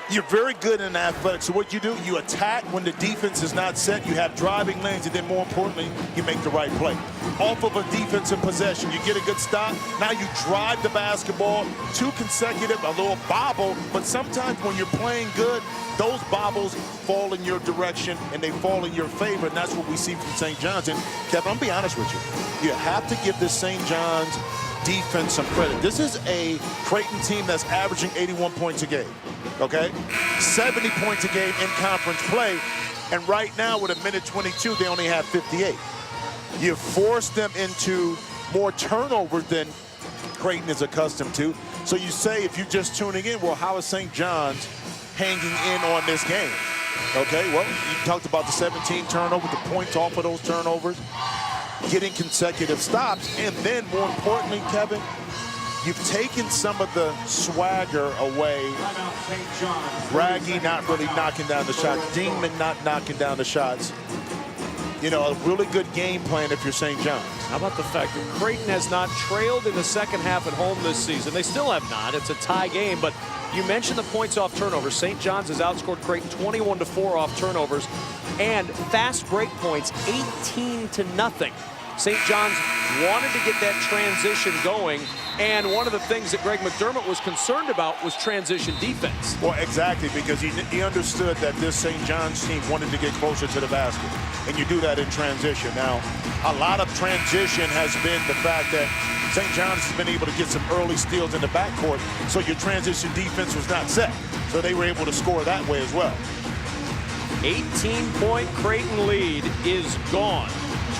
S2: you're very good in athletics. So what you do, you attack when the defense is not set. You have driving lanes, and then more importantly, you make the right play. Off of a defensive possession, you get a good stop. Now you drive the basketball, 2 consecutive, a little bobble. But sometimes when you're playing good, those bobbles fall in your direction, and they fall in your favor. And that's what we see from St. John's. And Kevin, I'm gonna be honest with you. You have to give this St. John's defense some credit. This is a Creighton team that's averaging 81 points a game, okay? 70 points a game in conference play, and right now with 1:22, they only have 58. You forced them into more turnovers than Creighton is accustomed to. So you say, if you're just tuning in, well, how is St. John's hanging in on this game? Okay, well, you talked about the 17 turnovers, the points off of those turnovers, getting consecutive stops, and then more importantly, Kevin, you've taken some of the swagger away. Braggy not really knocking down the shots. Dingman not knocking down the shots. You know, a really good game plan if you're St. John's.
S1: How about the fact that Creighton has not trailed in the second half at home this season? They still have not. It's a tie game, but you mentioned the points off turnovers. St. John's has outscored Creighton 21-4 off turnovers, and fast break points 18-0. St. John's wanted to get that transition going, and one of the things that Greg McDermott was concerned about was transition defense.
S2: Well, exactly, because he understood that this St. John's team wanted to get closer to the basket, and you do that in transition. Now, a lot of transition has been the fact that St. John's has been able to get some early steals in the backcourt, so your transition defense was not set, so they were able to score that way as well.
S1: 18-point Creighton lead is gone.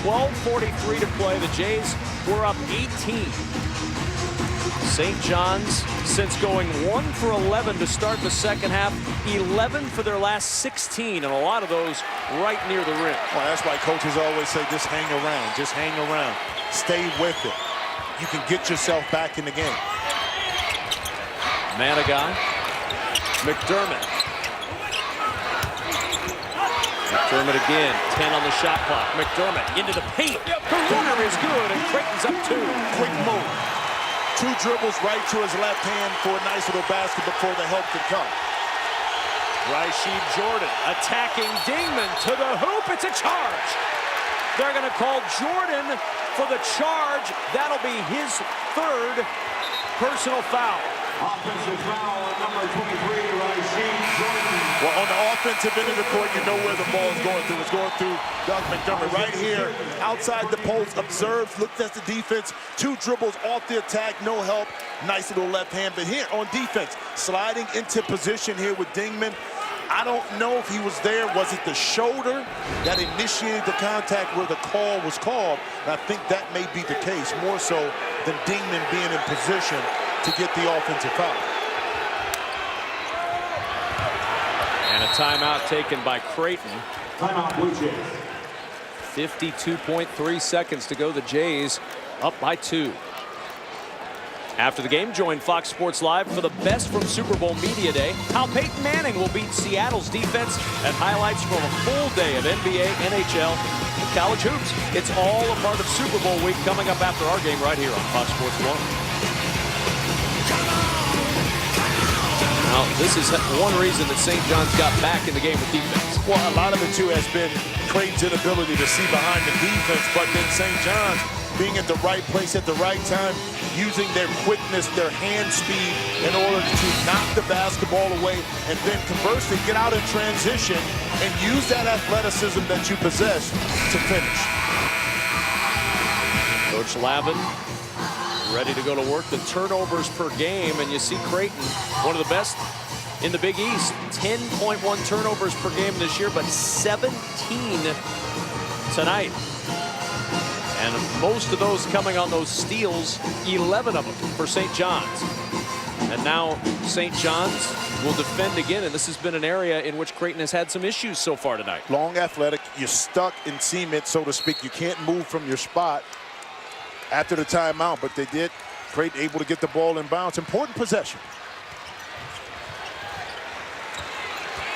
S1: 12:43 to play. The Jays were up 18. St. John's, since going 1 for 11 to start the second half, 11 for their last 16, and a lot of those right near the rim.
S2: Well, that's why coaches always say, just hang around, just hang around. Stay with it. You can get yourself back in the game.
S1: Manigat, McDermott. McDermott again, 10 on the shot clock. McDermott into the paint. The runner is good, and Creighton's up 2.
S2: Quick move. 2 dribbles right to his left hand for a nice little basket before the help could come.
S1: Rasheed Jordan attacking Dingman to the hoop. It's a charge. They're going to call Jordan for the charge. That'll be his 3rd personal foul.
S5: Offensive foul on number 23, Rasheed Jordan.
S2: Well, on the offensive end of the court, you know where the ball is going through. It's going through Doug McDermott right here, outside the post, observes, looks at the defense, 2 dribbles off the attack, no help. Nice little left hand, but here on defense, sliding into position here with Dingman. I don't know if he was there. Was it the shoulder that initiated the contact where the call was called? And I think that may be the case, more so than Dingman being in position to get the offensive foul.
S1: And a timeout taken by Creighton.
S5: Timeout, Bluejays.
S1: 52.3 seconds to go. The Jays up by 2. After the game, join Fox Sports Live for the best from Super Bowl Media Day. How Peyton Manning will beat Seattle's defense, and highlights from a full day of NBA, NHL, and college hoops. It's all a part of Super Bowl week coming up after our game right here on Fox Sports 1. Now, this is one reason that St. John's got back in the game with defense.
S2: Well, a lot of it, too, has been Creighton's inability to see behind the defense, but then St. John's being at the right place at the right time. using their quickness, their hand speed in order to knock the basketball away, and then conversely get out in transition and use that athleticism that you possess to finish.
S1: Coach Lavin ready to go to work. The turnovers per game, and you see Creighton, one of the best in the Big East. 10.1 turnovers per game this year, but 17 tonight. And most of those coming on those steals, 11 of them for St. John's. And now St. John's will defend again, and this has been an area in which Creighton has had some issues so far tonight.
S2: Long athletic, you're stuck in cement, so to speak. You can't move from your spot after the timeout, but they did. Creighton able to get the ball in bounds. Important possession.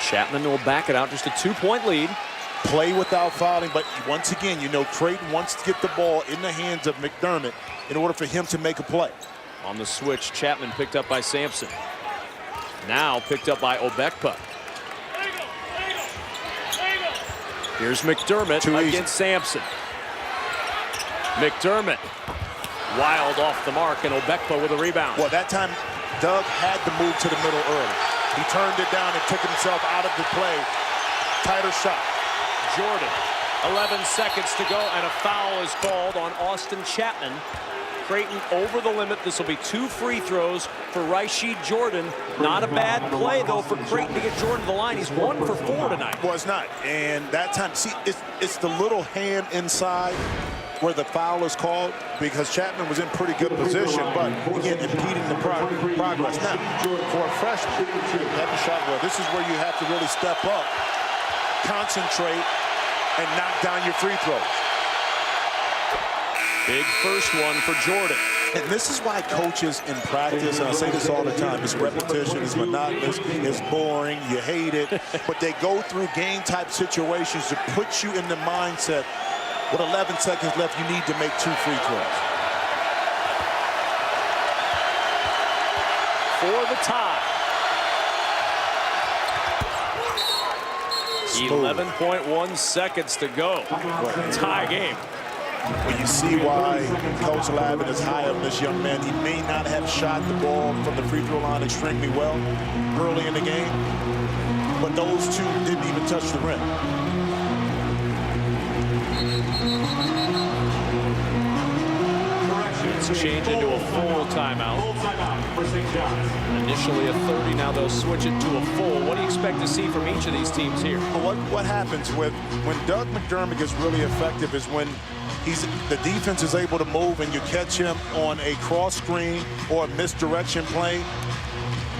S1: Chapman will back it out, just a 2-point lead.
S2: Play without fouling, but once again, you know, Creighton wants to get the ball in the hands of McDermott in order for him to make a play.
S1: On the switch, Chapman picked up by Sampson. Now picked up by Obekpa. Here's McDermott against Sampson. McDermott wild off the mark, and Obekpa with a rebound.
S2: Well, that time Doug had to move to the middle early. He turned it down and took himself out of the play. Tighter shot.
S1: Jordan, 11 seconds to go, and a foul is called on Austin Chapman. Creighton over the limit. This will be 2 free throws for Rashid Jordan. Not a bad play, though, for Creighton to get Jordan to the line. He's 1 for 4 tonight.
S2: Was not. And that time, see, it's the little hand inside where the foul is called, because Chapman was in pretty good position, but again, impeding the progress. Now, for a freshman, that shot well, this is where you have to really step up, concentrate, and knock down your free throws.
S1: Big first one for Jordan.
S2: And this is why coaches in practice, and I say this all the time, it's repetition, it's monotonous, it's boring, you hate it, but they go through game-type situations to put you in the mindset, with 11 seconds left, you need to make 2 free throws.
S1: For the tie. 11.1 seconds to go. Tie game.
S2: Well, you see why Coach Lavin is high on this young man. He may not have shot the ball from the free throw line extremely well early in the game, but those two didn't even touch the rim.
S1: It's changed into a full timeout. Initially a 30, now they'll switch it to a full. What do you expect to see from each of these teams here?
S2: What happens when Doug McDermott gets really effective is when the defense is able to move and you catch him on a cross screen or a misdirection play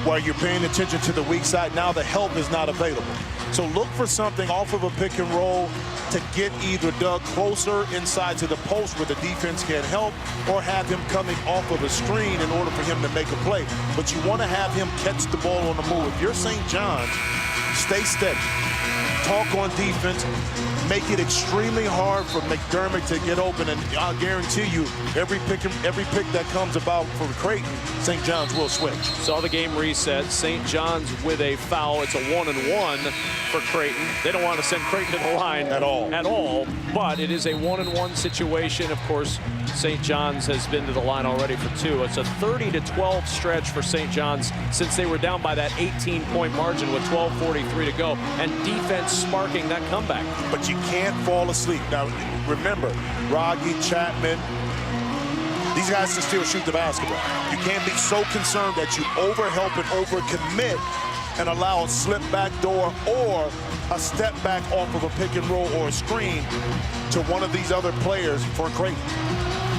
S2: where you're paying attention to the weak side. Now the help is not available. So look for something off of a pick and roll to get either Doug closer inside to the post where the defense can help, or have him coming off of a screen in order for him to make a play. But you want to have him catch the ball on the move. If you're St. John's, stay steady. Talk on defense. Make it extremely hard for McDermott to get open, and I'll guarantee you, every pick that comes about for Creighton, St. John's will switch.
S1: Saw the game reset. St. John's with a foul. It's a 1-and-1 for Creighton. They don't want to send Creighton to the line at all, but it is a 1-and-1 situation. Of course, St. John's has been to the line already for 2. It's a 30-12 stretch for St. John's since they were down by that 18-point margin with 12:43 to go, and defense sparking that comeback.
S2: But you can't fall asleep. Now, remember, Raggi, Chapman, these guys can still shoot the basketball. You can't be so concerned that you overhelp and overcommit and allow a slip back door or a step back off of a pick and roll or a screen to one of these other players for Creighton.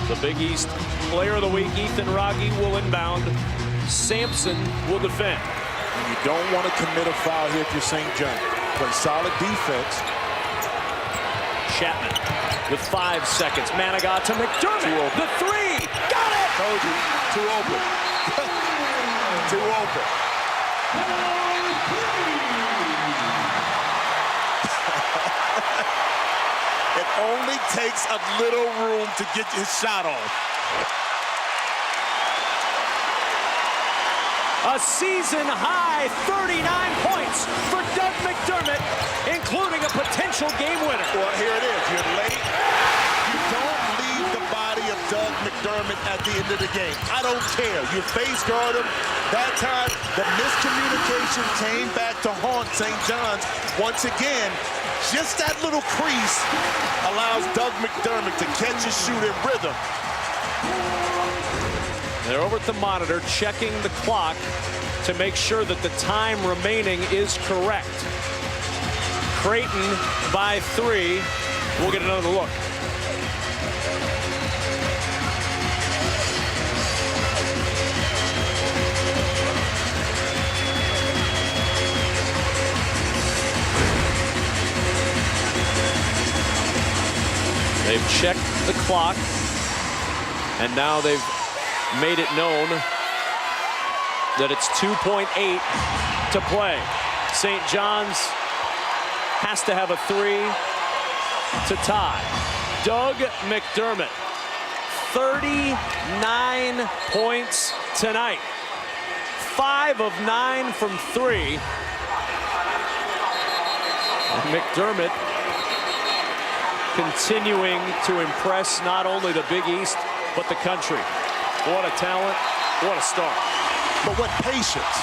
S1: The Big East Player of the Week, Ethan Raggi, will inbound. Sampson will defend.
S2: You don't want to commit a foul here if you're St. John. Play solid defense.
S1: Chapman with 5 seconds. Manigat to McDermott. The 3. Got it!
S2: Told you. Too open. Too open. It only takes a little room to get his shot off.
S1: A season-high 39 points for Doug McDermott, including a potential game winner.
S2: Well, here it is. You're late. You don't leave the body of Doug McDermott McDermott at the end of the game. I don't care. You face guard him. That time, the miscommunication came back to haunt St. John's. Once again, just that little crease allows Doug McDermott to catch and shoot in rhythm.
S1: They're over at the monitor checking the clock to make sure that the time remaining is correct. Creighton by 3. We'll get another look. They've checked the clock, and now they've made it known that it's 2.8 to play. St. John's has to have a 3 to tie. Doug McDermott, 39 points tonight. 5 of 9 from 3. And McDermott continuing to impress not only the Big East, but the country. What a talent, what a start.
S2: But what patience.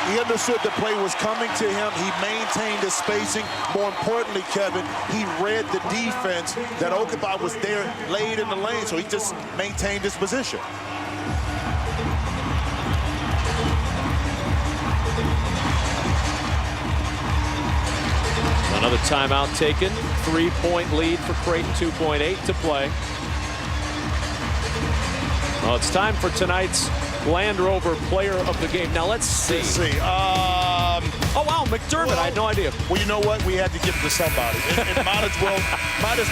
S2: He understood the play was coming to him. He maintained his spacing. More importantly, Kevin, he read the defense that Okabai was there laid in the lane, so he just maintained his position.
S1: Another timeout taken. 3-point lead for Creighton, 2.8 to play. Well, it's time for tonight's Land Rover Player of the Game. Now let's see. Oh wow, McDermott! I had no idea.
S2: Well, you know what? We had to give it to somebody. It might as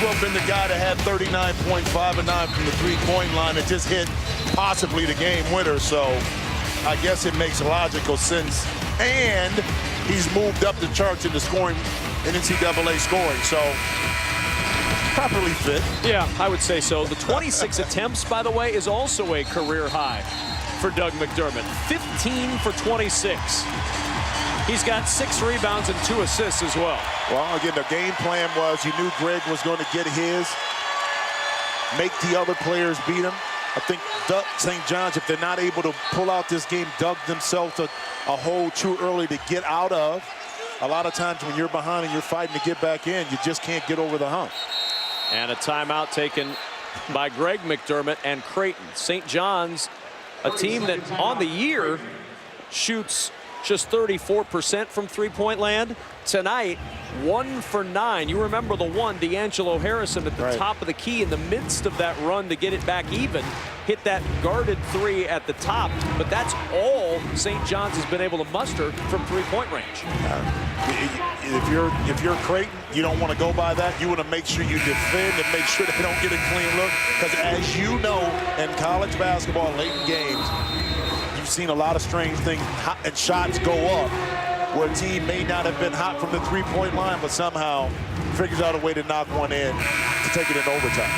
S2: well been the guy that had 39.5 and 9 from the three-point line and just hit possibly the game winner. So I guess it makes logical sense. And he's moved up the charts in the scoring, in NCAA scoring. So properly fit.
S1: Yeah, I would say so. The 26 attempts, by the way, is also a career high for Doug McDermott. 15 for 26. He's got 6 rebounds and 2 assists as well.
S2: Well, again, the game plan was you knew Greg was going to get his, make the other players beat him. I think St. John's, if they're not able to pull out this game, dug themselves a hole too early to get out of. A lot of times when you're behind and you're fighting to get back in, you just can't get over the hump.
S1: And a timeout taken by Greg McDermott and Creighton. St. John's, a team that on the year shoots just 34% from three-point land. Tonight, 1 for 9. You remember the one, D'Angelo Harrison at the top of the key in the midst of that run to get it back even. Hit that guarded 3 at the top, but that's all St. John's has been able to muster from three-point range.
S2: If you're Creighton, you don't want to go by that. You want to make sure you defend and make sure they don't get a clean look. Because as you know, in college basketball, late in games, you've seen a lot of strange things and shots go up where a team may not have been hot from the three-point line, but somehow figures out a way to knock one in to take it in overtime.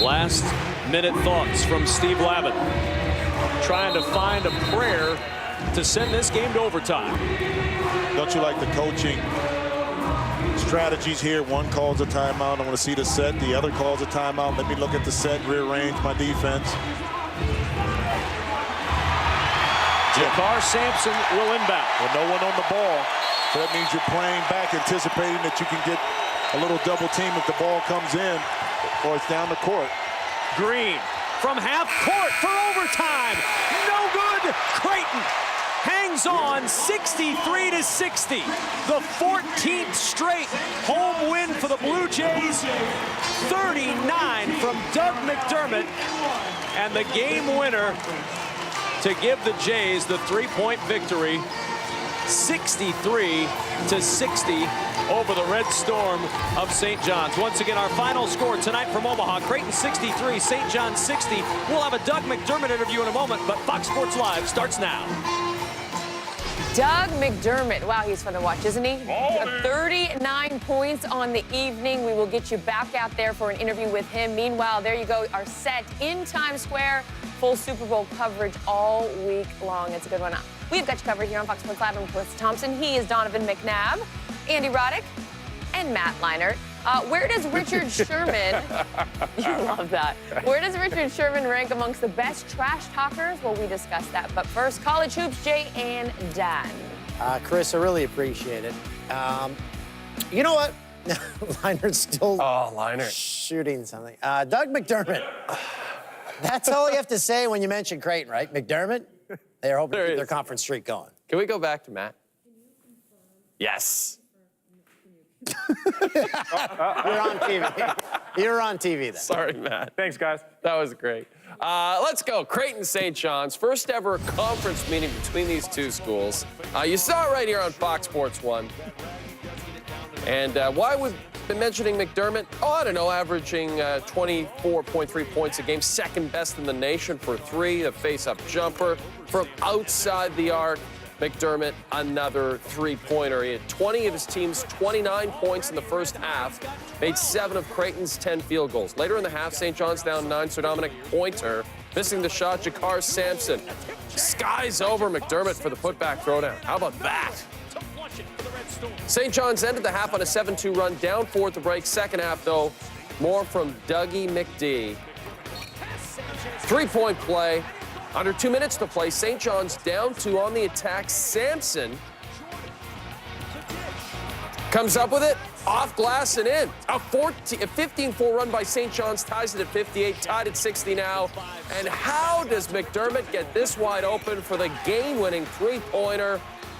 S1: Last minute thoughts from Steve Lavin. Trying to find a prayer to send this game to overtime.
S2: Don't you like the coaching strategies here? One calls a timeout. I want to see the set. The other calls a timeout. Let me look at the set, rearrange my defense.
S1: Jakar Sampson will inbound.
S2: Well, no one on the ball. So that means you're playing back, anticipating that you can get a little double team if the ball comes in or it's down the court.
S1: Green from half court for overtime. No good. Creighton hangs on 63-60. The 14th straight home win for the Blue Jays. 39 from Doug McDermott. And the game winner to give the Jays the three-point victory. 63-60 over the Red Storm of St. John's. Once again, our final score tonight from Omaha. Creighton 63, St. John's 60. We'll have a Doug McDermott interview in a moment, but Fox Sports Live starts now.
S7: Doug McDermott. Wow, he's fun to watch, isn't he? 39 points on the evening. We will get you back out there for an interview with him. Meanwhile, there you go, our set in Times Square. Full Super Bowl coverage all week long. It's a good one. We've got you covered here on Fox Sports Live. I'm Melissa Thompson. He is Donovan McNabb, Andy Roddick, and Matt Leinart. Where does Richard Sherman, you love that, where does Richard Sherman rank amongst the best trash talkers? Well, we discussed that. But first, College Hoops, Jay and Dan.
S6: Chris, I really appreciate it. You know what? Leinert's still shooting something. Doug McDermott. That's all you have to say when you mention Creighton, right? McDermott? They're hoping to keep their conference streak going.
S3: Can we go back to Matt? Yes.
S6: You're on TV. You're on TV then.
S3: Sorry, Matt.
S4: Thanks, guys.
S3: That was great. Let's go. Creighton St. John's, first ever conference meeting between these two schools. You saw it right here on Fox Sports 1. And why we've been mentioning McDermott? Oh, I don't know, averaging 24.3 points a game, second best in the nation for three, a face-up jumper from outside the arc. McDermott, another three-pointer. He had 20 of his team's 29 points in the first half, made 7 of Creighton's 10 field goals. Later in the half, St. John's down 9, so Dominic Pointer missing the shot. Jakar Sampson skies over McDermott for the putback throwdown. How about that? St. John's ended the half on a 7-2 run, down 4 at the break. Second half, though, more from Dougie McD. Three-point play. Under 2 minutes to play, St. John's down 2 on the attack. Sampson comes up with it, off glass and in. A 15-4 run by St. John's ties it at 58, tied at 60 now. And how does McDermott get this wide open for the game-winning three-pointer?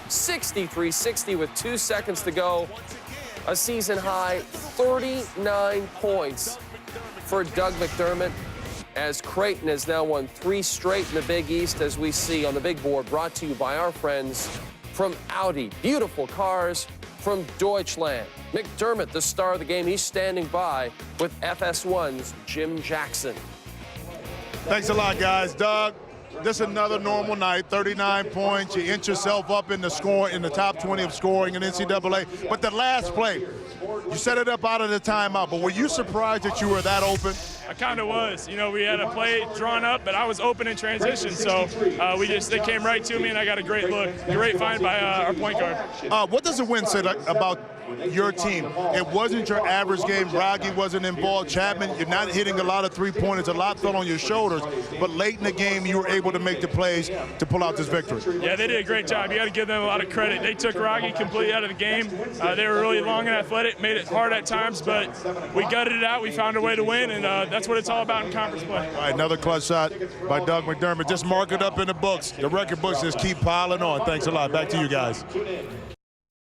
S3: 63-60 with 2 seconds to go. A season-high 39 points for Doug McDermott, as Creighton has now won 3 straight in the Big East, as we see on the big board, brought to you by our friends from Audi. Beautiful cars from Deutschland. McDermott, the star of the game, he's standing by with FS1's Jim Jackson.
S2: Thanks a lot, guys. Doug, this is another normal night, 39 points. You inch yourself up in the top 20 of scoring in NCAA. But the last play, you set it up out of the timeout. But were you surprised that you were that open?
S8: I kind of was. You know, we had a play drawn up, but I was open in transition. So they came right to me, and I got a great look. Great find by our point guard.
S2: What does the win say about your team? It wasn't your average game. Bragi wasn't involved. Chapman, you're not hitting a lot of three-pointers. A lot fell on your shoulders. But late in the game, you were able to make the plays to pull out this victory.
S8: Yeah, they did a great job. You got to give them a lot of credit. They took Bragi completely out of the game. They were really long and athletic, made it hard at times, but we gutted it out. We found a way to win, and that's what it's all about in conference play.
S2: All right, another clutch shot by Doug McDermott. Just mark it up in the books. The record books just keep piling on. Thanks a lot. Back to you guys.